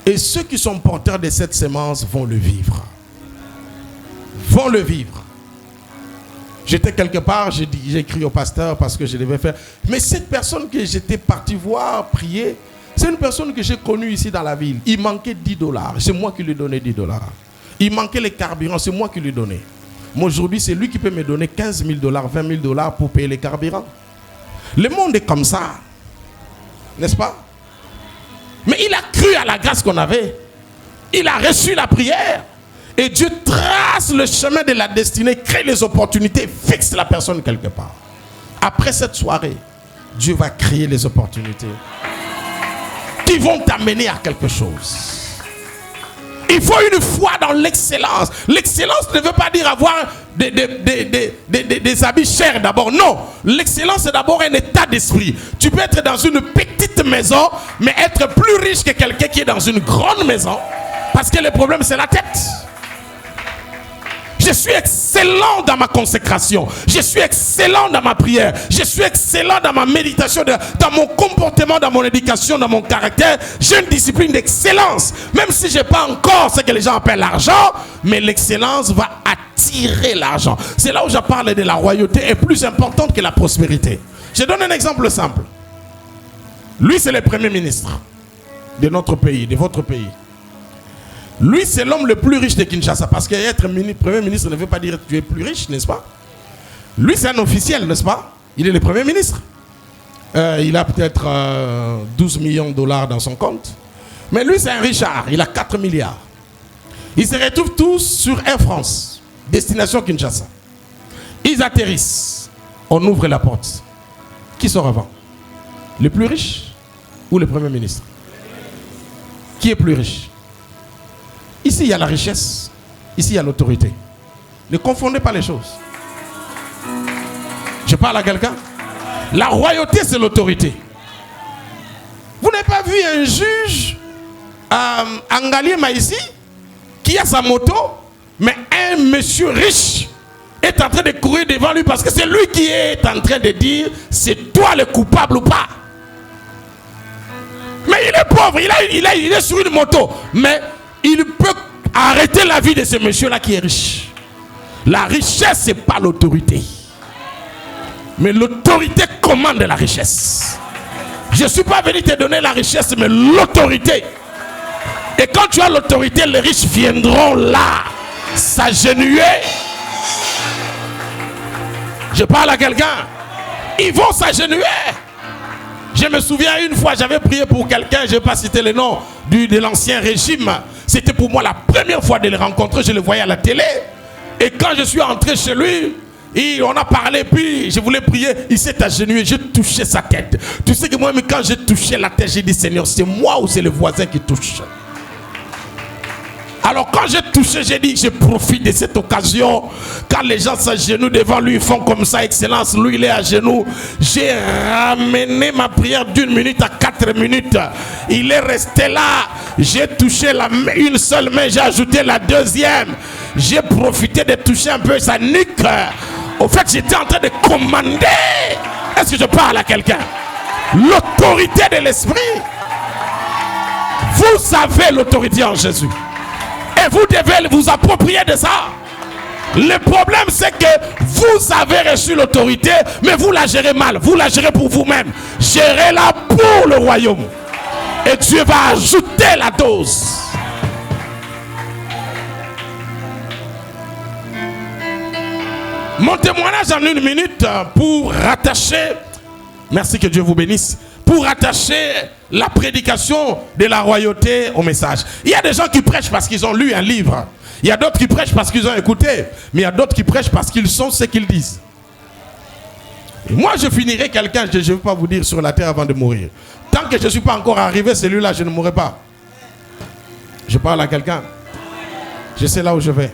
Et ceux qui sont porteurs de cette sémence vont le vivre. Vont le vivre. J'étais quelque part, j'ai écrit au pasteur parce que je devais faire. Mais cette personne que j'étais parti voir, prier, c'est une personne que j'ai connue ici dans la ville. Il manquait $10. C'est moi qui lui donnais $10. Il manquait les carburants, c'est moi qui lui donnais. Mais aujourd'hui, c'est lui qui peut me donner $15 000, $20 000 pour payer les carburants. Le monde est comme ça. N'est-ce pas? Mais il a cru à la grâce qu'on avait. Il a reçu la prière. Et Dieu trace le chemin de la destinée, crée les opportunités, fixe la personne quelque part. Après cette soirée, Dieu va créer les opportunités qui vont t'amener à quelque chose. Il faut une foi dans l'excellence. L'excellence ne veut pas dire avoir des habits chers d'abord. Non, l'excellence c'est d'abord un état d'esprit. Tu peux être dans une petite maison, mais être plus riche que quelqu'un qui est dans une grande maison. Parce que le problème c'est la tête. Je suis excellent dans ma consécration. Je suis excellent dans ma prière. Je suis excellent dans ma méditation, dans mon comportement, dans mon éducation, dans mon caractère. J'ai une discipline d'excellence. Même si je n'ai pas encore ce que les gens appellent l'argent, mais l'excellence va attirer l'argent. C'est là où je parle de la royauté est plus importante que la prospérité. Je donne un exemple simple. Lui, c'est le premier ministre de notre pays, de votre pays. Lui, c'est l'homme le plus riche de Kinshasa. Parce qu'être premier ministre ne veut pas dire que tu es plus riche, n'est-ce pas? Lui, c'est un officiel, n'est-ce pas? Il est le premier ministre. Il a peut-être 12 millions de dollars dans son compte. Mais lui, c'est un richard. Il a 4 milliards. Ils se retrouvent tous sur Air France, destination Kinshasa. Ils atterrissent. On ouvre la porte. Qui sort avant? Le plus riche ou le premier ministre? Qui est plus riche? Ici, il y a la richesse. Ici, il y a l'autorité. Ne confondez pas les choses. Je parle à quelqu'un. La royauté, c'est l'autorité. Vous n'avez pas vu un juge Angaliema ici qui a sa moto, mais un monsieur riche est en train de courir devant lui parce que c'est lui qui est en train de dire c'est toi le coupable ou pas. Mais il est pauvre, il est sur une moto, mais il peut arrêter la vie de ce monsieur-là qui est riche. La richesse, ce n'est pas l'autorité. Mais l'autorité commande la richesse. Je ne suis pas venu te donner la richesse, mais l'autorité. Et quand tu as l'autorité, les riches viendront là, s'agenouiller. Je parle à quelqu'un. Ils vont s'agenouiller. Je me souviens une fois, j'avais prié pour quelqu'un, je ne vais pas citer le nom de l'ancien régime. C'était pour moi la première fois de le rencontrer, je le voyais à la télé. Et quand je suis entré chez lui, on a parlé, puis je voulais prier, il s'est agenouillé, j'ai touché sa tête. Tu sais que moi, mais quand j'ai touché la tête, j'ai dit Seigneur, c'est moi ou c'est le voisin qui touche? Alors quand j'ai touché, j'ai dit, je profite de cette occasion. Quand les gens s'agenouillent devant lui, ils font comme ça, excellence, lui il est à genoux. J'ai ramené ma prière d'1 minute à 4 minutes. Il est resté là. J'ai touché une seule main, j'ai ajouté la deuxième. J'ai profité de toucher un peu sa nuque. Au fait, j'étais en train de commander. Est-ce que je parle à quelqu'un? L'autorité de l'esprit. Vous avez l'autorité en Jésus. Et vous devez vous approprier de ça. Le problème c'est que vous avez reçu l'autorité, mais vous la gérez mal. Vous la gérez pour vous-même. Gérez-la pour le royaume. Et Dieu va ajouter la dose. Mon témoignage en 1 minute pour rattacher, merci que Dieu vous bénisse, pour rattacher la prédication de la royauté au message. Il y a des gens qui prêchent parce qu'ils ont lu un livre. Il y a d'autres qui prêchent parce qu'ils ont écouté. Mais il y a d'autres qui prêchent parce qu'ils sont ce qu'ils disent. Et moi, je finirai quelqu'un, je ne veux pas vous dire, sur la terre avant de mourir. Tant que je ne suis pas encore arrivé, celui-là, je ne mourrai pas. Je parle à quelqu'un. Je sais là où je vais.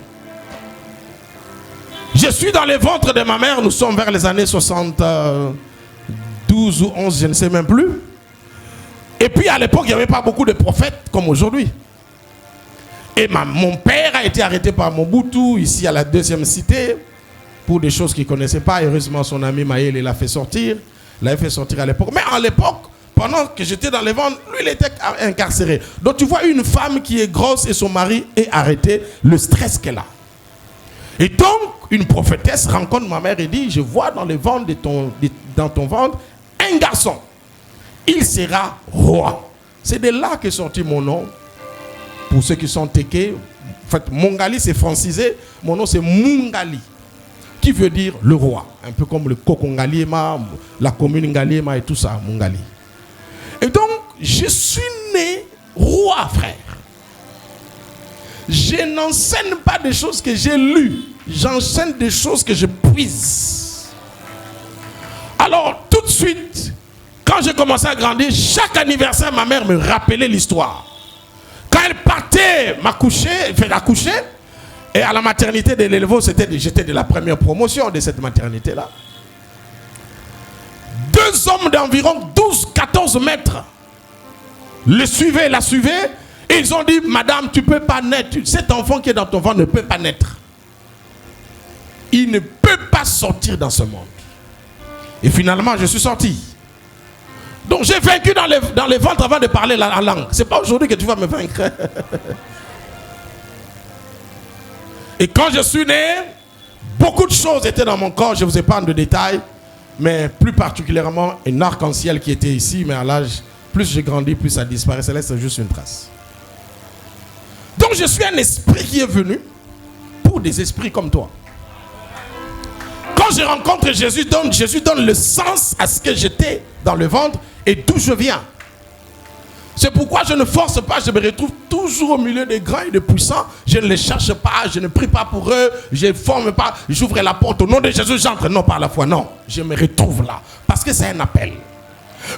Je suis dans le ventre de ma mère. Nous sommes vers les années 72 ou 11, je ne sais même plus. Et puis à l'époque, il n'y avait pas beaucoup de prophètes comme aujourd'hui. Et mon père a été arrêté par Mobutu, ici à la 2e cité, pour des choses qu'il ne connaissait pas. Heureusement, son ami Maël l'a fait sortir. Il l'avait fait sortir à l'époque. Mais à l'époque, pendant que j'étais dans les ventres, lui, il était incarcéré. Donc tu vois une femme qui est grosse et son mari est arrêté, le stress qu'elle a. Et donc, une prophétesse rencontre ma mère et dit, je vois dans le ventre dans ton ventre un garçon. Il sera roi. C'est de là qu'est sorti mon nom. Pour ceux qui sont téqués, en fait, Mongali c'est francisé, mon nom c'est Mungali, qui veut dire le roi. Un peu comme le Kokongaliema, la commune Ngaliema et tout ça, Mungali. Et donc, je suis né roi, frère. je n'enseigne pas des choses que j'ai lues. J'enseigne des choses que je puise. Alors, tout de suite, quand j'ai commencé à grandir, chaque anniversaire, ma mère me rappelait l'histoire. Quand elle partait accoucher, et à la maternité de l'Éleveau, j'étais de la première promotion de cette maternité-là. 2 hommes d'environ 12-14 mètres la suivaient, et ils ont dit, madame, tu ne peux pas naître. Cet enfant qui est dans ton ventre ne peut pas naître. Il ne peut pas sortir dans ce monde. Et finalement, je suis sorti. Donc j'ai vaincu dans les ventres avant de parler la langue. Ce n'est pas aujourd'hui que tu vas me vaincre. Et quand je suis né, beaucoup de choses étaient dans mon corps. Je ne vous épargne de détails. Mais plus particulièrement, un arc-en-ciel qui était ici. Mais à l'âge, plus j'ai grandi, plus ça disparaît. Ça laisse juste une trace. Donc je suis un esprit qui est venu pour des esprits comme toi. Quand je rencontre Jésus donne le sens à ce que j'étais dans le ventre et d'où je viens. C'est pourquoi je ne force pas, je me retrouve toujours au milieu des grands et des puissants. Je ne les cherche pas, je ne prie pas pour eux, je ne forme pas, j'ouvre la porte au nom de Jésus, j'entre, non par la foi, non. Je me retrouve là, parce que c'est un appel.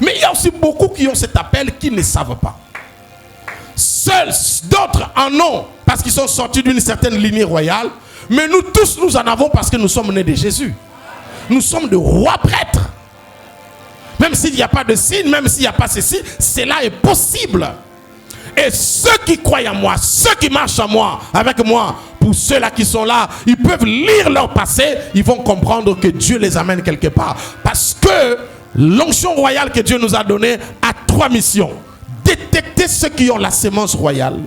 Mais il y a aussi beaucoup qui ont cet appel qui ne savent pas. Seuls, d'autres en ont, parce qu'ils sont sortis d'une certaine lignée royale. Mais nous tous, nous en avons parce que nous sommes nés de Jésus. Nous sommes de rois prêtres. Même s'il n'y a pas de signe, même s'il n'y a pas ceci, cela est possible. Et ceux qui croient en moi, ceux qui marchent en moi, avec moi, pour ceux-là qui sont là, ils peuvent lire leur passé, ils vont comprendre que Dieu les amène quelque part. Parce que l'onction royale que Dieu nous a donnée a 3 missions. Détecter ceux qui ont la sémence royale,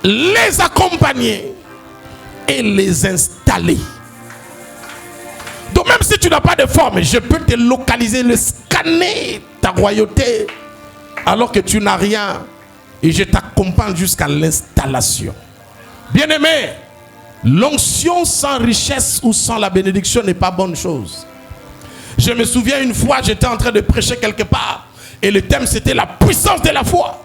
les accompagner et les installer. Donc même si tu n'as pas de forme, je peux te localiser, le scanner, ta royauté, alors que tu n'as rien, et je t'accompagne jusqu'à l'installation. Bien-aimé, l'onction sans richesse ou sans la bénédiction n'est pas bonne chose. Je me souviens une fois, j'étais en train de prêcher quelque part, et le thème c'était la puissance de la foi.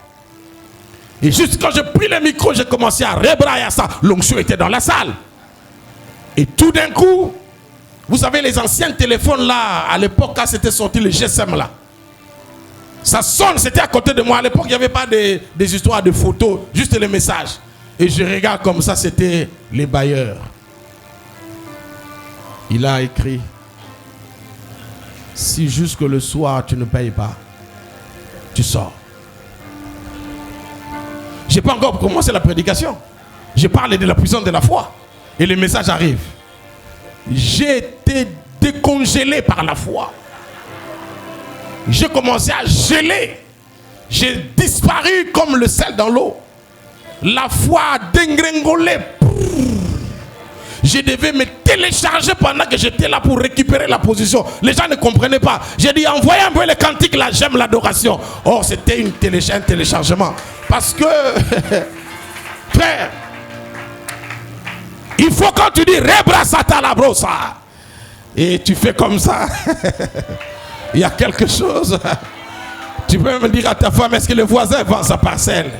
Et juste quand j'ai pris le micro, j'ai commencé à rebrailler ça. L'onction était dans la salle. Et tout d'un coup, vous savez, les anciens téléphones là, à l'époque, quand c'était sorti le GSM là, ça sonne, c'était à côté de moi. À l'époque, il n'y avait pas des histoires de photos, juste les messages. Et je regarde comme ça, c'était les bailleurs. Il a écrit, si jusque le soir tu ne payes pas, tu sors. Je n'ai pas encore commencé la prédication. Je parle de la puissance de la foi. Et le message arrive. J'ai été décongelé par la foi. J'ai commencé à geler. J'ai disparu comme le sel dans l'eau. La foi a dégringolé. Je devais me télécharger pendant que j'étais là pour récupérer la position. Les gens ne comprenaient pas. J'ai dit, envoyez un peu les cantiques là, j'aime l'adoration. Oh, c'était un téléchargement. Parce que, frère, il faut quand tu dis rebrasata la brossa, et tu fais comme ça, il y a quelque chose. Tu peux même dire à ta femme, est-ce que le voisin vend sa parcelle?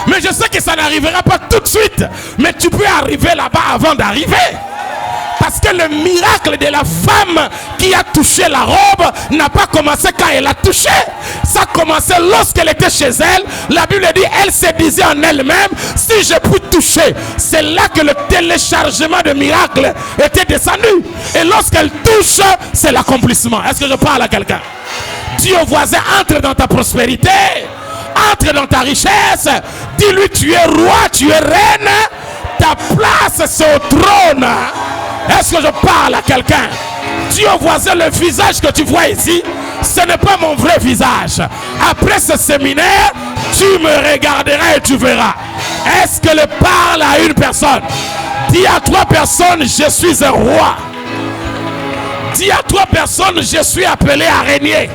Mais je sais que ça n'arrivera pas tout de suite. Mais tu peux arriver là-bas avant d'arriver. Parce que le miracle de la femme qui a touché la robe n'a pas commencé quand elle a touché. Ça a commencé lorsqu'elle était chez elle. La Bible dit, elle se disait en elle-même, si je puis toucher. C'est là que le téléchargement de miracle était descendu. Et lorsqu'elle touche, c'est l'accomplissement. Est-ce que je parle à quelqu'un? Dis au voisin, entre dans ta prospérité. Entre dans ta richesse. Dis-lui, tu es roi, tu es reine. Ta place, c'est au trône. Est-ce que je parle à quelqu'un? Dis au voisin, le visage que tu vois ici, ce n'est pas mon vrai visage. Après ce séminaire, tu me regarderas et tu verras. Est-ce que je parle à une personne? Dis à 3 personnes, je suis un roi. Dis à 3 personnes, je suis appelé à régner.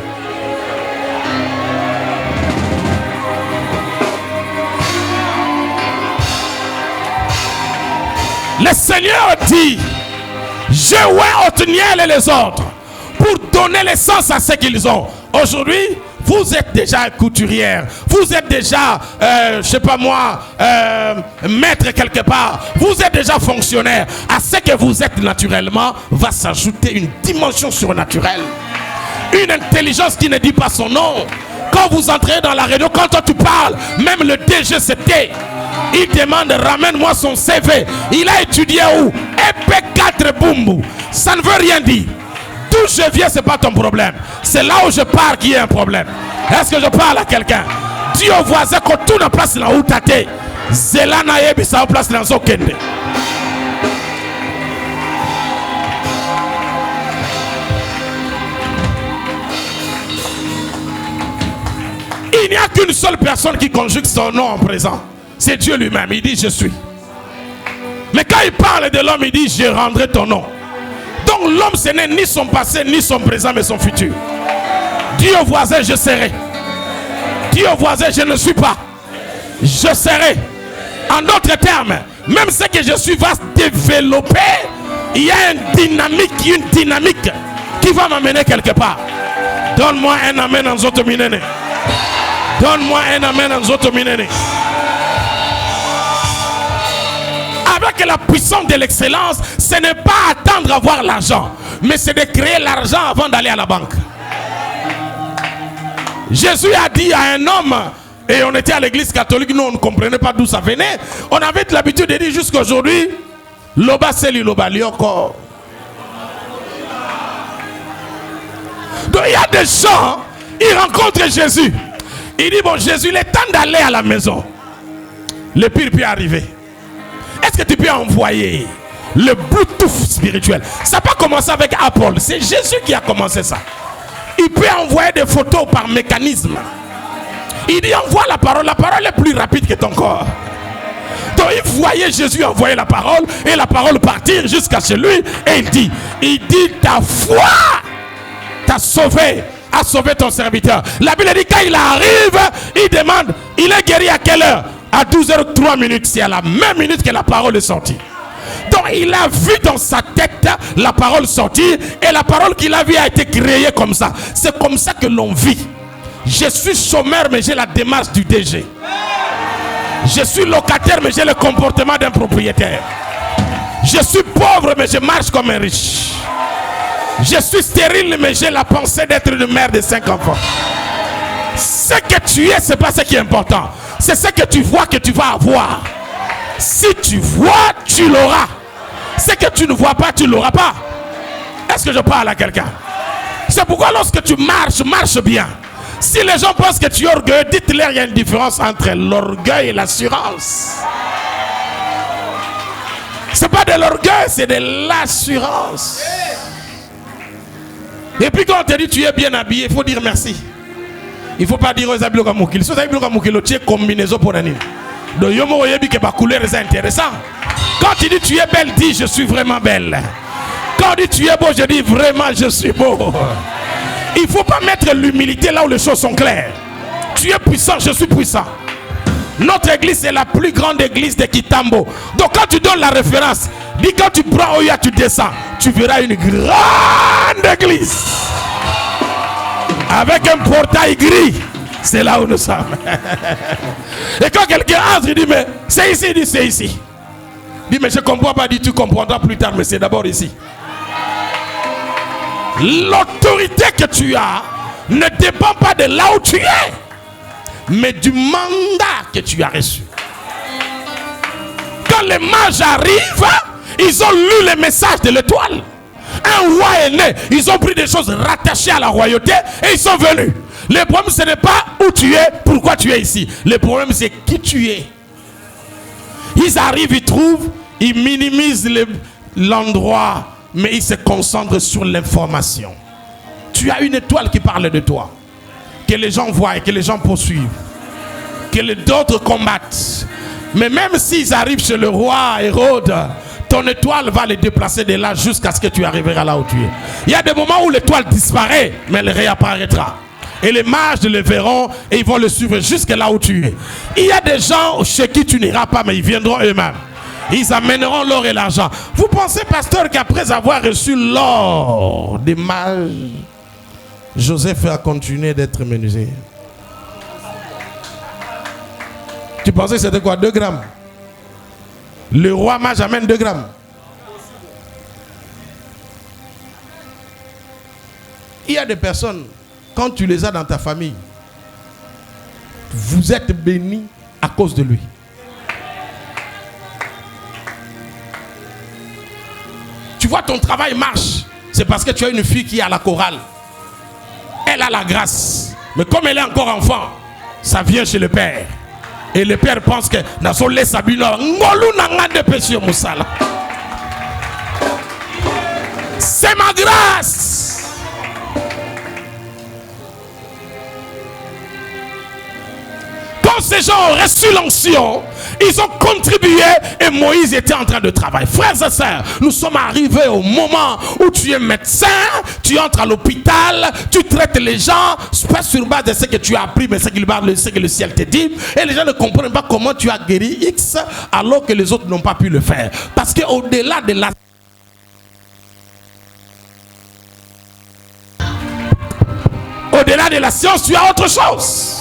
Le Seigneur dit, je vois Othniel et les autres pour donner l'essence à ce qu'ils ont. Aujourd'hui, vous êtes déjà couturière, vous êtes déjà, je sais pas moi, maître quelque part, vous êtes déjà fonctionnaire. À ce que vous êtes naturellement, va s'ajouter une dimension surnaturelle. Une intelligence qui ne dit pas son nom. Quand vous entrez dans la réunion, quand toi tu parles, même le DGCT, il demande, ramène-moi son CV. Il a étudié où? EP4 Bumbu. Ça ne veut rien dire. D'où je viens, ce n'est pas ton problème. C'est là où je pars qui est un problème. Est-ce que je parle à quelqu'un? Dis au voisin que tout n'a place là où t'as. Zelana yebi sa place dans son kende. Il n'y a qu'une seule personne qui conjugue son nom en présent. C'est Dieu lui-même. Il dit je suis. Mais quand il parle de l'homme, il dit je rendrai ton nom. Donc l'homme ce n'est ni son passé, ni son présent, mais son futur. Dis au voisin je serai. Dis au voisin je ne suis pas. Je serai. En d'autres termes, même ce que je suis va se développer. Il y a une dynamique qui va m'amener quelque part. Donne-moi un amen en zotominene. Donne-moi un amen en zotominene. Avec la puissance de l'excellence, ce n'est pas attendre à avoir l'argent, mais c'est de créer l'argent avant d'aller à la banque. Jésus a dit à un homme, et on était à l'église catholique, nous on ne comprenait pas d'où ça venait. On avait l'habitude de dire jusqu'à aujourd'hui, Loba Seli Loba Lioko. Donc il y a des gens, ils rencontrent Jésus. Il dit bon Jésus, il est temps d'aller à la maison. Le pire peut arriver. Est-ce que tu peux envoyer le Bluetooth spirituel? Ça n'a pas commencé avec Apple. C'est Jésus qui a commencé ça. Il peut envoyer des photos par mécanisme. Il dit envoie la parole. La parole est plus rapide que ton corps. Donc il voyait Jésus envoyer la parole et la parole partir jusqu'à chez lui. Et il dit ta foi t'a sauvé. A sauvé ton serviteur. La Bible dit quand il arrive, il demande, il est guéri à quelle heure? À 12h03. C'est à la même minute que la parole est sortie. Donc il a vu dans sa tête la parole sortir et la parole qu'il a vue a été créée comme ça. C'est comme ça que l'on vit. Je suis chômeur mais j'ai la démarche du DG. Je suis locataire mais j'ai le comportement d'un propriétaire. Je suis pauvre mais je marche comme un riche. Je suis stérile mais j'ai la pensée d'être une mère de 5 enfants. Ce que tu es, c'est pas ce qui est important. C'est ce que tu vois que tu vas avoir. Si tu vois, tu l'auras. Ce que tu ne vois pas, tu ne l'auras pas. Est-ce que je parle à quelqu'un? C'est pourquoi lorsque tu marches, marche bien. Si les gens pensent que tu es orgueilleux, dites-leur qu'il y a une différence entre l'orgueil et l'assurance. C'est pas de l'orgueil, c'est de l'assurance. Et puis quand on te dit tu es bien habillé, il faut dire merci. Il ne faut pas dire aux habits comme Moukil. Si vous avez tu es combinaison pour l'année. Donc yomo yebi que ma couleur est intéressant. Quand tu dis tu es belle, dis je suis vraiment belle. Quand on dit tu es beau, je dis vraiment je suis beau. Il ne faut pas mettre l'humilité là où les choses sont claires. Tu es puissant, je suis puissant. Notre église est la plus grande église de Kitambo. Donc quand tu donnes la référence, dis quand tu prends Oya, tu descends, tu verras une grande église. Avec un portail gris. C'est là où nous sommes. Et quand quelqu'un entre, il dit mais c'est ici, il dit c'est ici. Il dit mais je ne comprends pas, il dit tu comprendras plus tard, mais c'est d'abord ici. L'autorité que tu as ne dépend pas de là où tu es, mais du mandat que tu as reçu. Quand les mages arrivent, ils ont lu le message de l'étoile. Un roi est né, ils ont pris des choses rattachées à la royauté et ils sont venus. Le problème ce n'est pas où tu es, pourquoi tu es ici. Le problème c'est qui tu es. Ils arrivent, ils trouvent, ils minimisent l'endroit, mais ils se concentrent sur l'information. Tu as une étoile qui parle de toi, que les gens voient, que les gens poursuivent, que d'autres combattent. Mais même s'ils arrivent chez le roi Hérode, ton étoile va les déplacer de là jusqu'à ce que tu arriveras là où tu es. Il y a des moments où l'étoile disparaît, mais elle réapparaîtra. Et les mages le verront et ils vont le suivre jusqu'à là où tu es. Il y a des gens chez qui tu n'iras pas, mais ils viendront eux-mêmes. Ils amèneront l'or et l'argent. Vous pensez, pasteur, qu'après avoir reçu l'or des mages, Joseph a continué d'être menuisier. Tu pensais que c'était quoi? 2 grammes. Le roi mage amène 2 grammes. Il y a des personnes, quand tu les as dans ta famille, vous êtes bénis à cause de lui. Tu vois, ton travail marche. C'est parce que tu as une fille qui est à la chorale. Elle a la grâce. Mais comme elle est encore enfant, ça vient chez le père. Et le père pense que c'est ma grâce. Quand ces gens ont reçu l'onction, ils ont contribué et Moïse était en train de travailler. Frères et sœurs, nous sommes arrivés au moment où tu es médecin, tu entres à l'hôpital, tu traites les gens, pas sur base de ce que tu as appris, mais ce que le ciel te dit. Et les gens ne comprennent pas comment tu as guéri X alors que les autres n'ont pas pu le faire. Parce qu'au-delà de la... Au-delà de la science, tu as autre chose.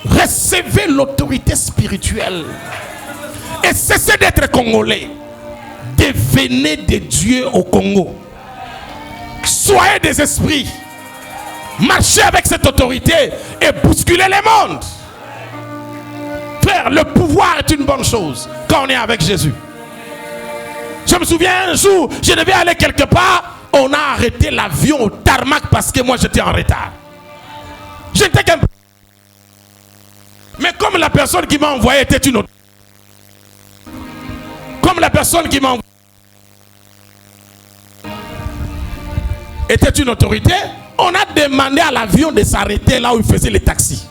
Recevez l'autorité spirituelle et cessez d'être congolais. Devenez des dieux au Congo. Soyez des esprits. Marchez avec cette autorité et bousculez les mondes. Frère, le pouvoir est une bonne chose quand on est avec Jésus. Je me souviens un jour, je devais aller quelque part, on a arrêté l'avion au tarmac parce que moi j'étais en retard. J'étais qu'un... Mais comme la personne qui m'a envoyé était une autre. Comme la personne qui m'a envoyé était une autorité, on a demandé à l'avion de s'arrêter là où il faisait les taxis.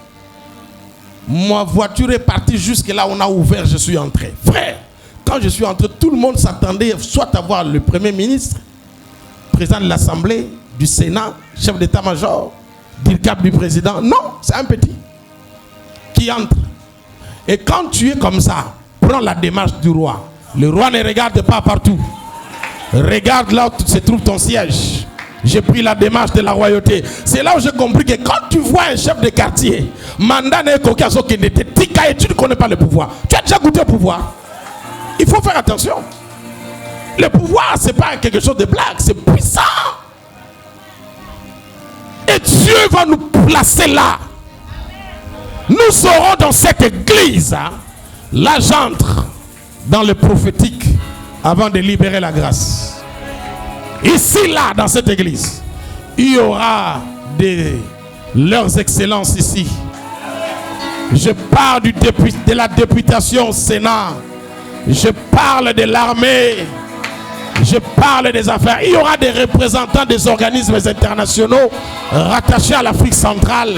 Ma voiture est partie jusque là où on a ouvert, je suis entré. Frère, quand je suis entré, tout le monde s'attendait soit à voir le Premier ministre, président de l'Assemblée, du Sénat, chef d'état-major, d'IRCAP du président. Non, c'est un petit qui entre. Et quand tu es comme ça, prends la démarche du roi. Le roi ne regarde pas partout. Regarde là où se trouve ton siège. J'ai pris la démarche de la royauté. C'est là où j'ai compris que quand tu vois un chef de quartier, mandat n'est qu'aucun qui n'était tika et tu ne connais pas le pouvoir. Tu as déjà goûté au pouvoir. Il faut faire attention. Le pouvoir, c'est pas quelque chose de blague, c'est puissant. Et Dieu va nous placer là. Nous serons dans cette église. Là, j'entre dans le prophétique avant de libérer la grâce. Ici, là, dans cette église, il y aura leurs excellences ici. Je parle de la députation au Sénat. Je parle de l'armée. Je parle des affaires. Il y aura des représentants des organismes internationaux rattachés à l'Afrique centrale.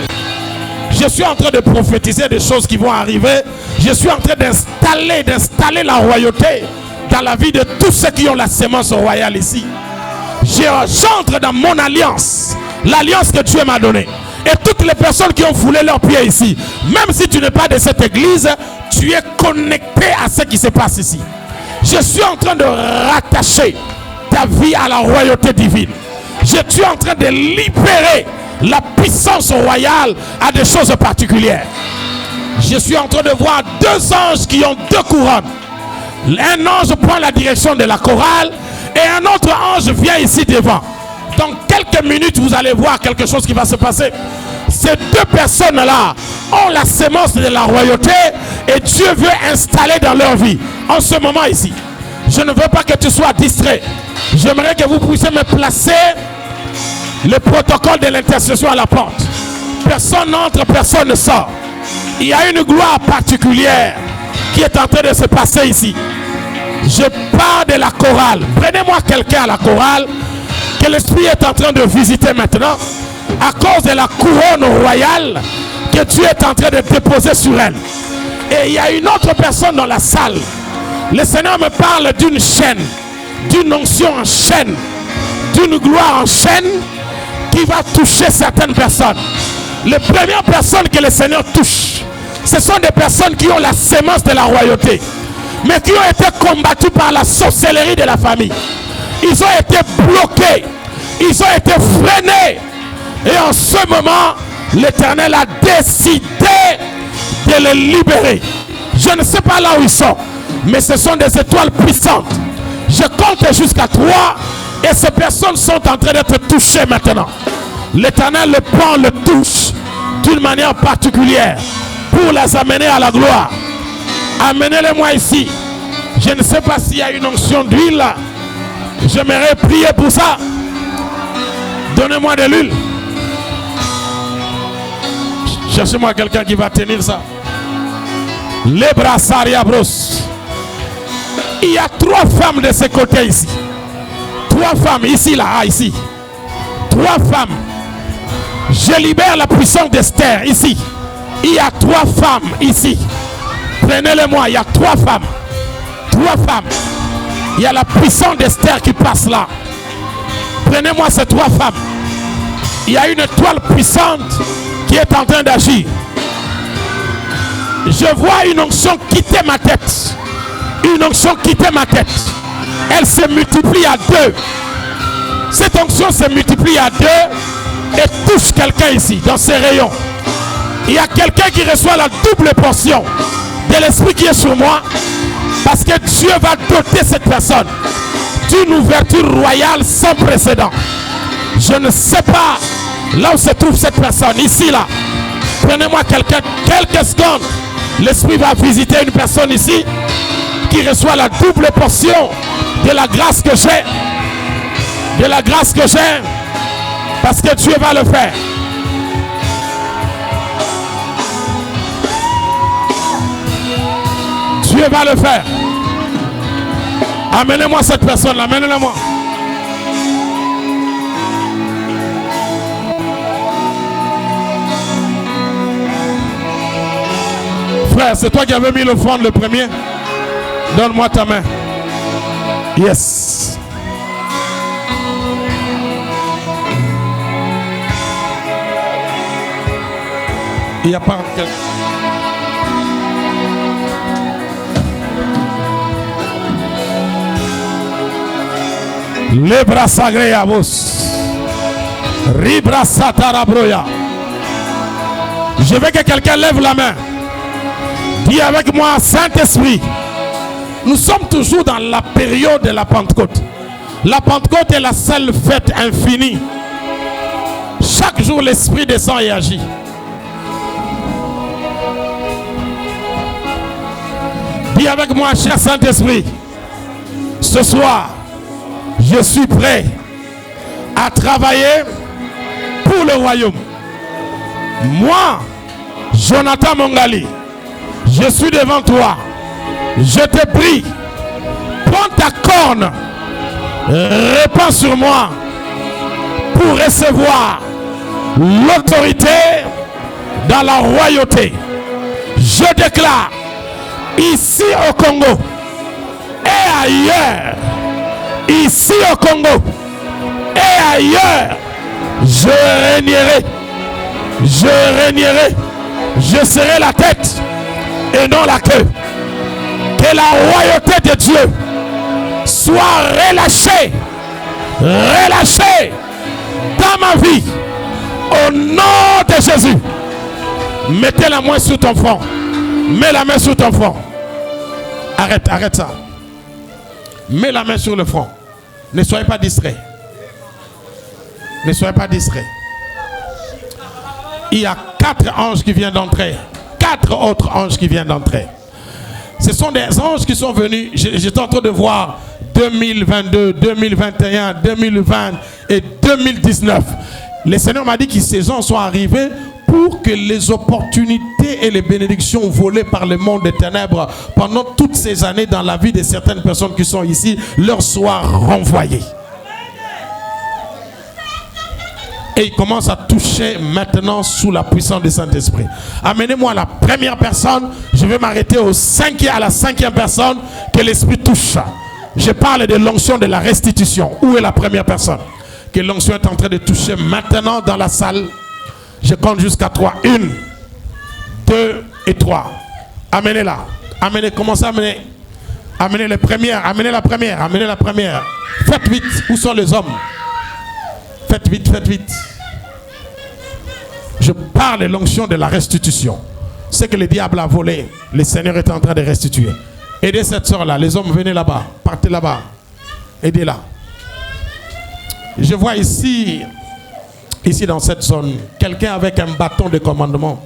Je suis en train de prophétiser des choses qui vont arriver. Je suis en train d'installer la royauté dans la vie de tous ceux qui ont la sémence royale ici. J'entre dans mon alliance, l'alliance que Dieu m'a donnée. Et toutes les personnes qui ont foulé leurs pieds ici, même si tu n'es pas de cette église, tu es connecté à ce qui se passe ici. Je suis en train de rattacher ta vie à la royauté divine. Je suis en train de libérer la puissance royale à des choses particulières. Je suis en train de voir 2 anges qui ont 2 couronnes. Un ange prend la direction de la chorale et un autre ange vient ici devant. Dans quelques minutes, vous allez voir quelque chose qui va se passer. Ces 2 personnes-là ont la sémence de la royauté et Dieu veut installer dans leur vie. En ce moment ici, je ne veux pas que tu sois distrait. J'aimerais que vous puissiez me placer le protocole de l'intercession à la porte. Personne n'entre, personne ne sort. Il y a une gloire particulière qui est en train de se passer ici. Je parle de la chorale. Prenez-moi quelqu'un à la chorale que l'Esprit est en train de visiter maintenant à cause de la couronne royale que Dieu est en train de déposer sur elle. Et il y a une autre personne dans la salle. Le Seigneur me parle d'une chaîne, d'une onction en chaîne, d'une gloire en chaîne qui va toucher certaines personnes. Les premières personnes que le Seigneur touche, ce sont des personnes qui ont la sémence de la royauté, mais qui ont été combattues par la sorcellerie de la famille. Ils ont été bloqués. Ils ont été freinés. Et en ce moment, l'Éternel a décidé de les libérer. Je ne sais pas là où ils sont, mais ce sont des étoiles puissantes. Je compte jusqu'à 3 et ces personnes sont en train d'être touchées maintenant. L'Éternel le prend, le touche d'une manière particulière pour les amener à la gloire. Amenez-les-moi ici. Je ne sais pas s'il y a une onction d'huile là. J'aimerais prier pour ça. Donnez-moi de l'huile. Cherchez-moi quelqu'un qui va tenir ça. Les brassaria bros. Il y a 3 femmes de ce côté ici. 3 femmes ici, là, ici. 3 femmes. Je libère la puissance d'Esther ici. Il y a 3 femmes ici. Prenez-les-moi, il y a 3 femmes. 3 femmes. Il y a la puissance d'Esther qui passe là. Prenez-moi ces 3 femmes. Il y a une étoile puissante qui est en train d'agir. Je vois une onction quitter ma tête. Une onction quitter ma tête. Elle se multiplie à 2. Cette onction se multiplie à 2 et touche quelqu'un ici, dans ses rayons. Il y a quelqu'un qui reçoit la double portion de l'esprit qui est sur moi, parce que Dieu va doter cette personne d'une ouverture royale sans précédent. Je ne sais pas là où se trouve cette personne, ici, là. Prenez-moi quelqu'un, quelques secondes. L'esprit va visiter une personne ici qui reçoit la double portion de la grâce que j'ai. De la grâce que j'ai. Parce que Dieu va le faire. Dieu va le faire. Amenez-moi cette personne-là, amenez-la-moi. Frère, c'est toi qui avais mis l'offrande le premier. Donne-moi ta main. Yes. Il n'y a pas quelqu'un. Les bras sagrés à vos. Ribra satarabroya. Je veux que quelqu'un lève la main. Dis avec moi, Saint-Esprit. Nous sommes toujours dans la période de la Pentecôte. La Pentecôte est la seule fête infinie. Chaque jour, l'Esprit descend et agit. Dis avec moi, cher Saint-Esprit. Ce soir, je suis prêt à travailler pour le royaume. Moi, Jonathan Mongali, je suis devant toi. Je te prie, prends ta corne, répands sur moi pour recevoir l'autorité dans la royauté. Je déclare ici au Congo et ailleurs, ici au Congo et ailleurs, je régnerai, je serai la tête et non la queue. Que la royauté de Dieu soit relâchée dans ma vie au nom de Jésus. Mettez la main sur ton front. Mets la main sur ton front. Arrête ça. Mets la main sur le front. Ne soyez pas distrait. Ne soyez pas distrait. Il y a 4 anges qui viennent d'entrer. 4 autres anges qui viennent d'entrer. Ce sont des anges qui sont venus. J'étais en train de voir 2022, 2021, 2020 et 2019. Le Seigneur m'a dit que ces anges sont arrivés pour que les opportunités et les bénédictions volées par le monde des ténèbres pendant toutes ces années dans la vie de certaines personnes qui sont ici leur soient renvoyées. Et il commence à toucher maintenant sous la puissance du Saint-Esprit. Amenez-moi la première personne. Je vais m'arrêter à la 5e personne que l'Esprit touche. Je parle de l'onction de la restitution. Où est la première personne que l'onction est en train de toucher maintenant dans la salle? Je compte jusqu'à 3. 1, 2 et 3. Amenez-la. Amenez, commencez à amener. Amenez les premières. Amenez la première. Amenez la première. Faites vite. Où sont les hommes? Faites vite, faites vite. Je parle de l'onction de la restitution. Ce que le diable a volé, le Seigneur est en train de restituer. Aidez cette soeur-là. Les hommes, venez là-bas. Partez là-bas. Aidez-la. Je vois ici dans cette zone, quelqu'un avec un bâton de commandement.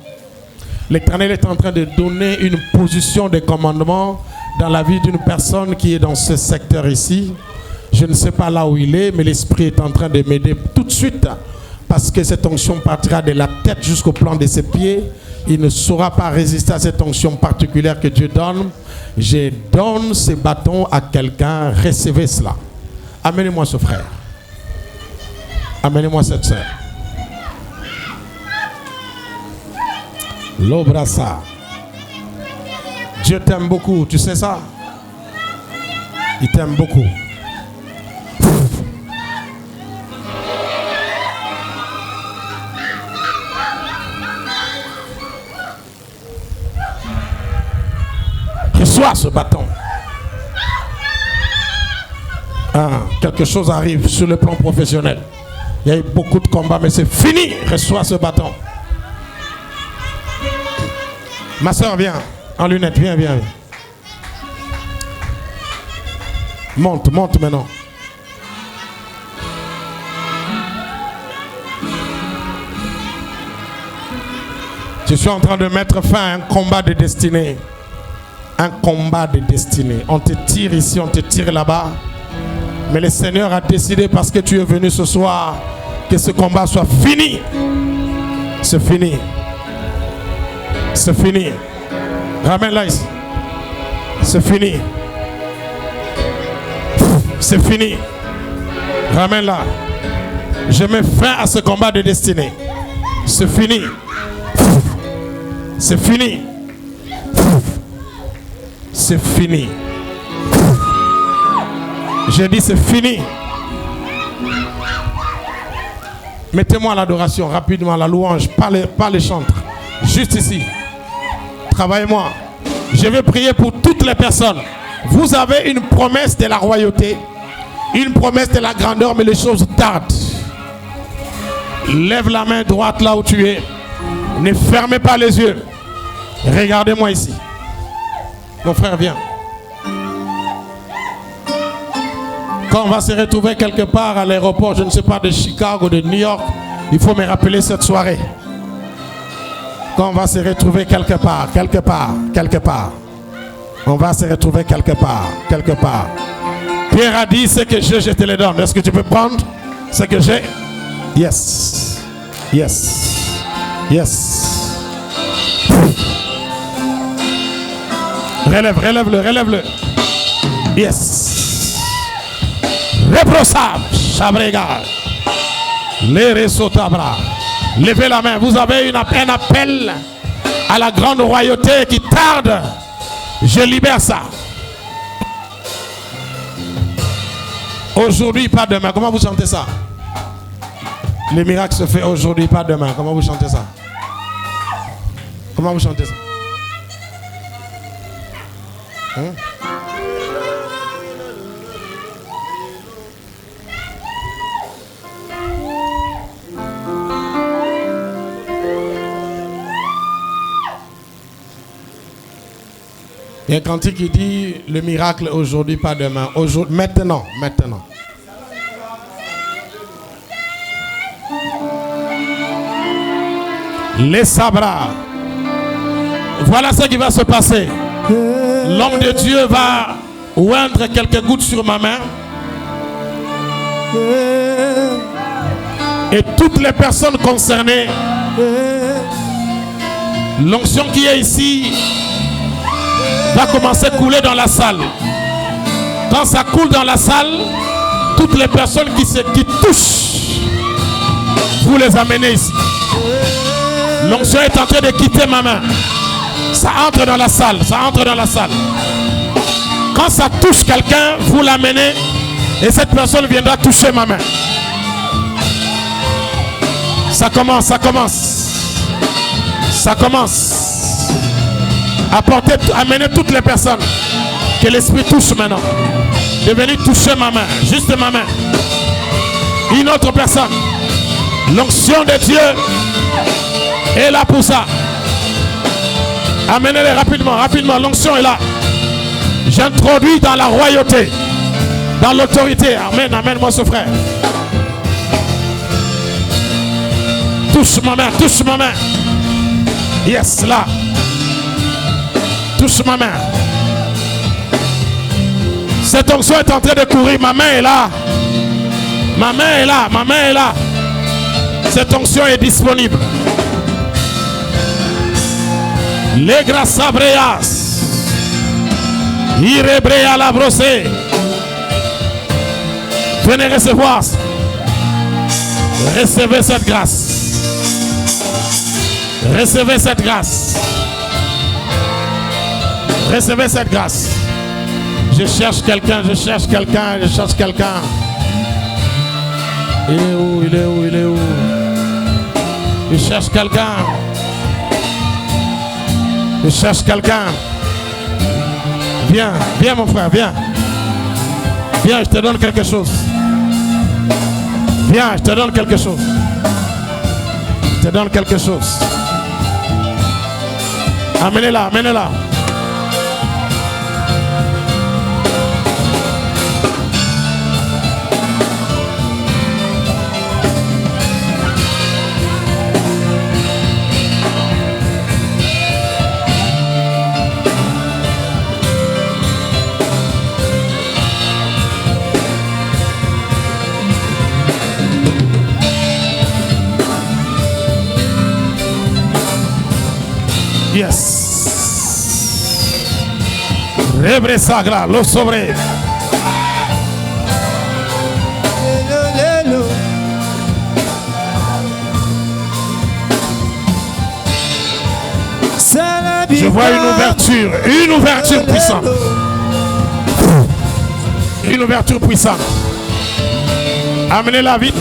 L'Éternel est en train de donner une position de commandement dans la vie d'une personne qui est dans ce secteur ici. Je ne sais pas là où il est, mais l'Esprit est en train de m'aider tout de suite, parce que cette onction partira de la tête jusqu'au plan de ses pieds. Il ne saura pas résister à cette onction particulière que Dieu donne. Je donne ce bâton à quelqu'un. Recevez cela. Amenez-moi ce frère. Amenez-moi cette soeur. L'obrassa. Dieu t'aime beaucoup, tu sais ça? Il t'aime beaucoup. Reçois ce bâton. Quelque chose arrive sur le plan professionnel. Il y a eu beaucoup de combats, mais c'est fini. Reçois ce bâton. Ma soeur, viens. En lunettes, viens. Monte maintenant. Je suis en train de mettre fin à un combat de destinée. Un combat de destinée. On te tire ici, on te tire là-bas. Mais le Seigneur a décidé, parce que tu es venu ce soir, que ce combat soit fini. C'est fini. C'est fini. Ramène-la ici. C'est fini. C'est fini. Ramène-la. Je mets fin à ce combat de destinée. C'est fini. C'est fini. C'est fini. J'ai dit c'est fini. Mettez-moi l'adoration rapidement, la louange, pas les chantres. Juste ici. Travaillez-moi. Je vais prier pour toutes les personnes. Vous avez une promesse de la royauté, une promesse de la grandeur, mais les choses tardent. Lève la main droite là où tu es. Ne fermez pas les yeux. Regardez-moi ici. Mon frère, viens. Quand on va se retrouver quelque part à l'aéroport, je ne sais pas, de Chicago, de New York, il faut me rappeler cette soirée. Quand on va se retrouver quelque part. On va se retrouver quelque part. Pierre a dit, ce que j'ai, je te le donne. Est-ce que tu peux prendre ce que j'ai? Yes. Relève-le. Yes. Reprochable. Chabrega. Les ressotabra. Levez la main. Vous avez un appel à la grande royauté qui tarde. Je libère ça. Aujourd'hui, pas demain. Comment vous chantez ça? Le miracle se fait aujourd'hui, pas demain. Comment vous chantez ça? Comment vous chantez ça? Il y a un cantique qui dit le miracle aujourd'hui, pas demain. Aujourd'hui, maintenant. Les sabras. Voilà ce qui va se passer. L'homme de Dieu va oindre quelques gouttes sur ma main. Et toutes les personnes concernées, l'onction qui est ici va commencer à couler dans la salle. Quand ça coule dans la salle, toutes les personnes qui touchent, vous les amenez ici. L'onction est en train de quitter ma main. Ça entre dans la salle. Quand ça touche quelqu'un, vous l'amenez et cette personne viendra toucher ma main. Ça commence. Amenez toutes les personnes que l'esprit touche maintenant. De venir toucher ma main, juste ma main. Une autre personne. L'onction de Dieu est là pour ça. Amenez-les rapidement, rapidement. L'onction est là. J'introduis dans la royauté, dans l'autorité. Amen, amène-moi ce frère. Touche ma main, touche ma main. Yes, là. Touche ma main. Cette onction est en train de courir. Ma main est là. Ma main est là, ma main est là. Cette onction est disponible. Les grâces abreas. Irebrea la brossée. Venez recevoir. Recevez cette grâce. Recevez cette grâce. Recevez cette grâce. Je cherche quelqu'un, je cherche quelqu'un, je cherche quelqu'un. Il est où, il est où, il est où? Je cherche quelqu'un. Je cherche quelqu'un. Viens, viens mon frère, viens. Viens, je te donne quelque chose. Viens, je te donne quelque chose. Je te donne quelque chose. Amenez-la, amenez-la. Yes. Rebre sagra, lo sobre. Je vois une ouverture puissante. Une ouverture puissante. Amenez-la vite.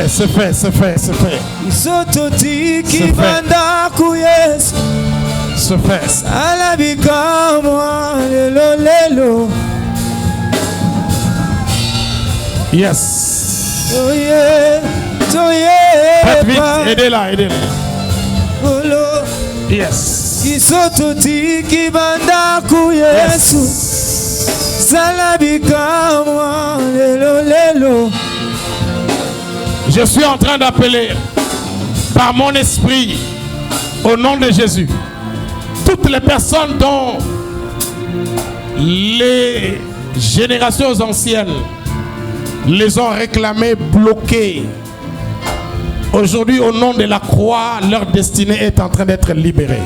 C'est fait. C'est fait. Yes. Faites vite, aidez-la. Yes. Je suis en train d'appeler par mon esprit au nom de Jésus toutes les personnes dont les générations anciennes les ont réclamées bloquées. Aujourd'hui, au nom de la croix, leur destinée est en train d'être libérée.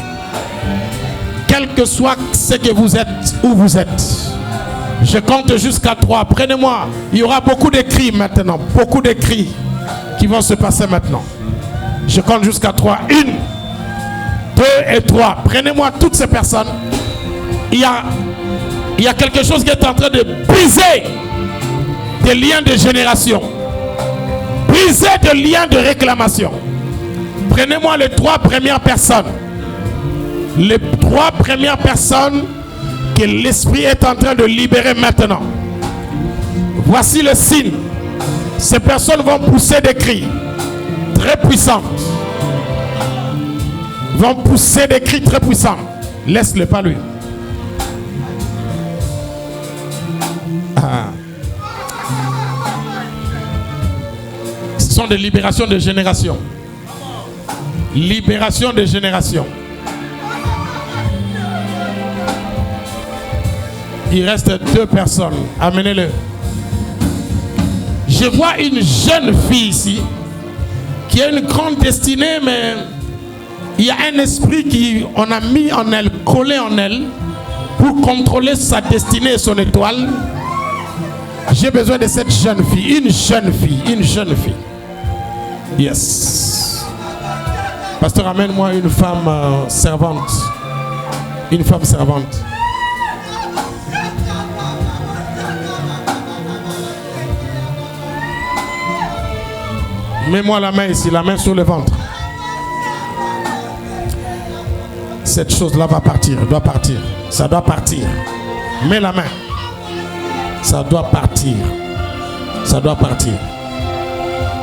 Quel que soit ce que vous êtes, où vous êtes, je compte jusqu'à 3. Prenez-moi. Il y aura beaucoup de cris maintenant, beaucoup de cris qui vont se passer maintenant. Je compte jusqu'à 3. 1, 2 et 3. Prenez-moi toutes ces personnes. Il y a quelque chose qui est en train de briser des liens de génération. Briser des liens de réclamation. Prenez-moi les 3 premières personnes. Les 3 premières personnes que l'Esprit est en train de libérer maintenant. Voici le signe. Ces personnes vont pousser des cris très puissants. Vont pousser des cris très puissants. Laisse-le pas lui. Ce sont des libérations de génération. Libération de génération. Il reste 2 personnes. Amenez-le. Je vois une jeune fille ici qui a une grande destinée, mais il y a un esprit qu'on a mis en elle, collé en elle, pour contrôler sa destinée et son étoile. J'ai besoin de cette jeune fille, une jeune fille. Yes. Pasteur, amène-moi une femme servante. Une femme servante. Mets-moi la main ici, la main sur le ventre. Cette chose-là va partir, doit partir. Ça doit partir. Mets la main. Ça doit partir. Ça doit partir.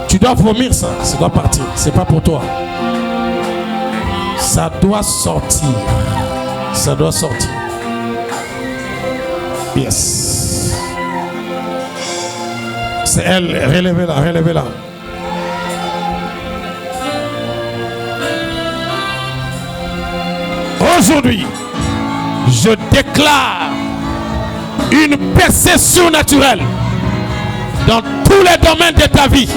Tu dois vomir ça. Ça doit partir. C'est pas pour toi. Ça doit sortir. Ça doit sortir. Yes. C'est elle. Relevez-la, relevez-la. Aujourd'hui, je déclare une percée surnaturelle dans tous les domaines de ta vie.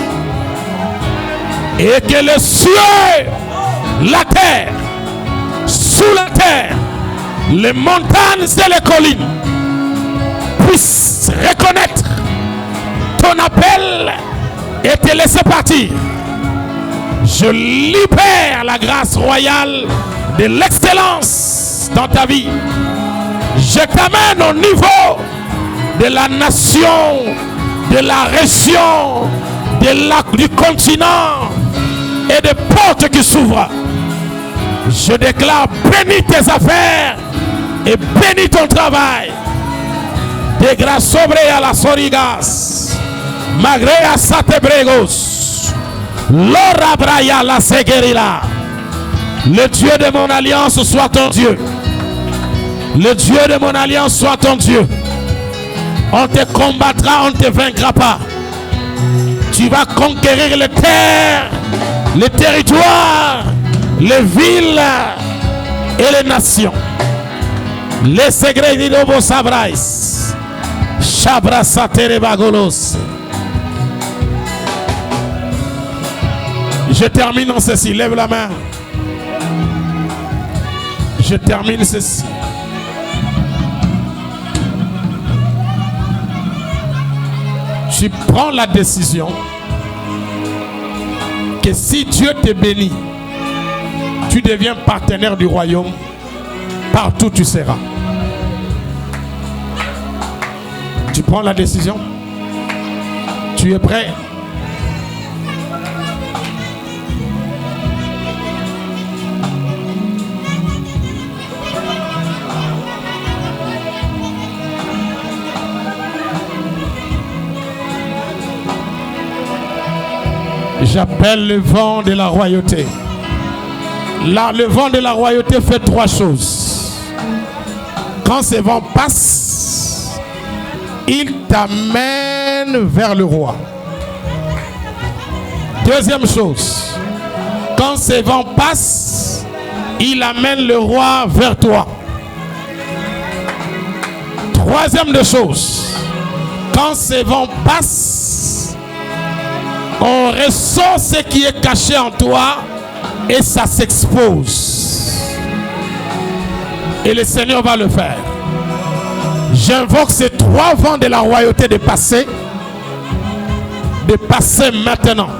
Et que le ciel, la terre, sous la terre, les montagnes et les collines puissent reconnaître ton appel et te laisser partir. Je libère la grâce royale de l'excellence dans ta vie. Je t'amène au niveau de la nation, de la région, du continent et des portes qui s'ouvrent. Je déclare bénis tes affaires et bénis ton travail. De grâce sobre a las origas, magrea satebregos, l'ora braya la seguerila. Le Dieu de mon alliance soit ton Dieu. Le Dieu de mon alliance soit ton Dieu. On te combattra, on ne te vaincra pas. Tu vas conquérir les terres, les territoires, les villes et les nations. Les secrets de vos sabrais. Chabrasatere bagolos. Je termine en ceci. Lève la main. Je termine ceci. Tu prends la décision que si Dieu te bénit, tu deviens partenaire du royaume. Partout où tu seras. Tu prends la décision. Tu es prêt? J'appelle le vent de la royauté. Là, le vent de la royauté fait trois choses. Quand ce vent passe, il t'amène vers le roi. Deuxième chose, quand ce vent passe, il amène le roi vers toi. Troisième de chose, quand ce vent passe, on ressort ce qui est caché en toi et ça s'expose. Et le Seigneur va le faire. J'invoque ces trois vents de la royauté de passer maintenant.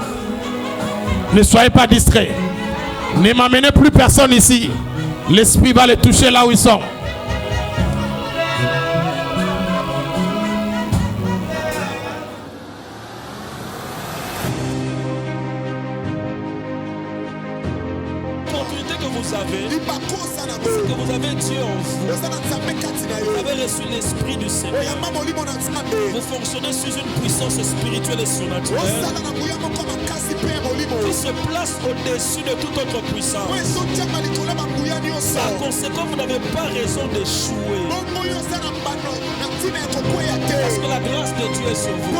Ne soyez pas distraits. Ne m'amenez plus personne ici. L'esprit va les toucher là où ils sont. Que vous avez Dieu en vous. Vous avez reçu l'esprit du Seigneur. Vous fonctionnez sous une puissance spirituelle et surnaturelle qui se place au-dessus de toute autre puissance. Par conséquent, vous n'avez pas raison d'échouer. Parce que la grâce de Dieu est sur vous.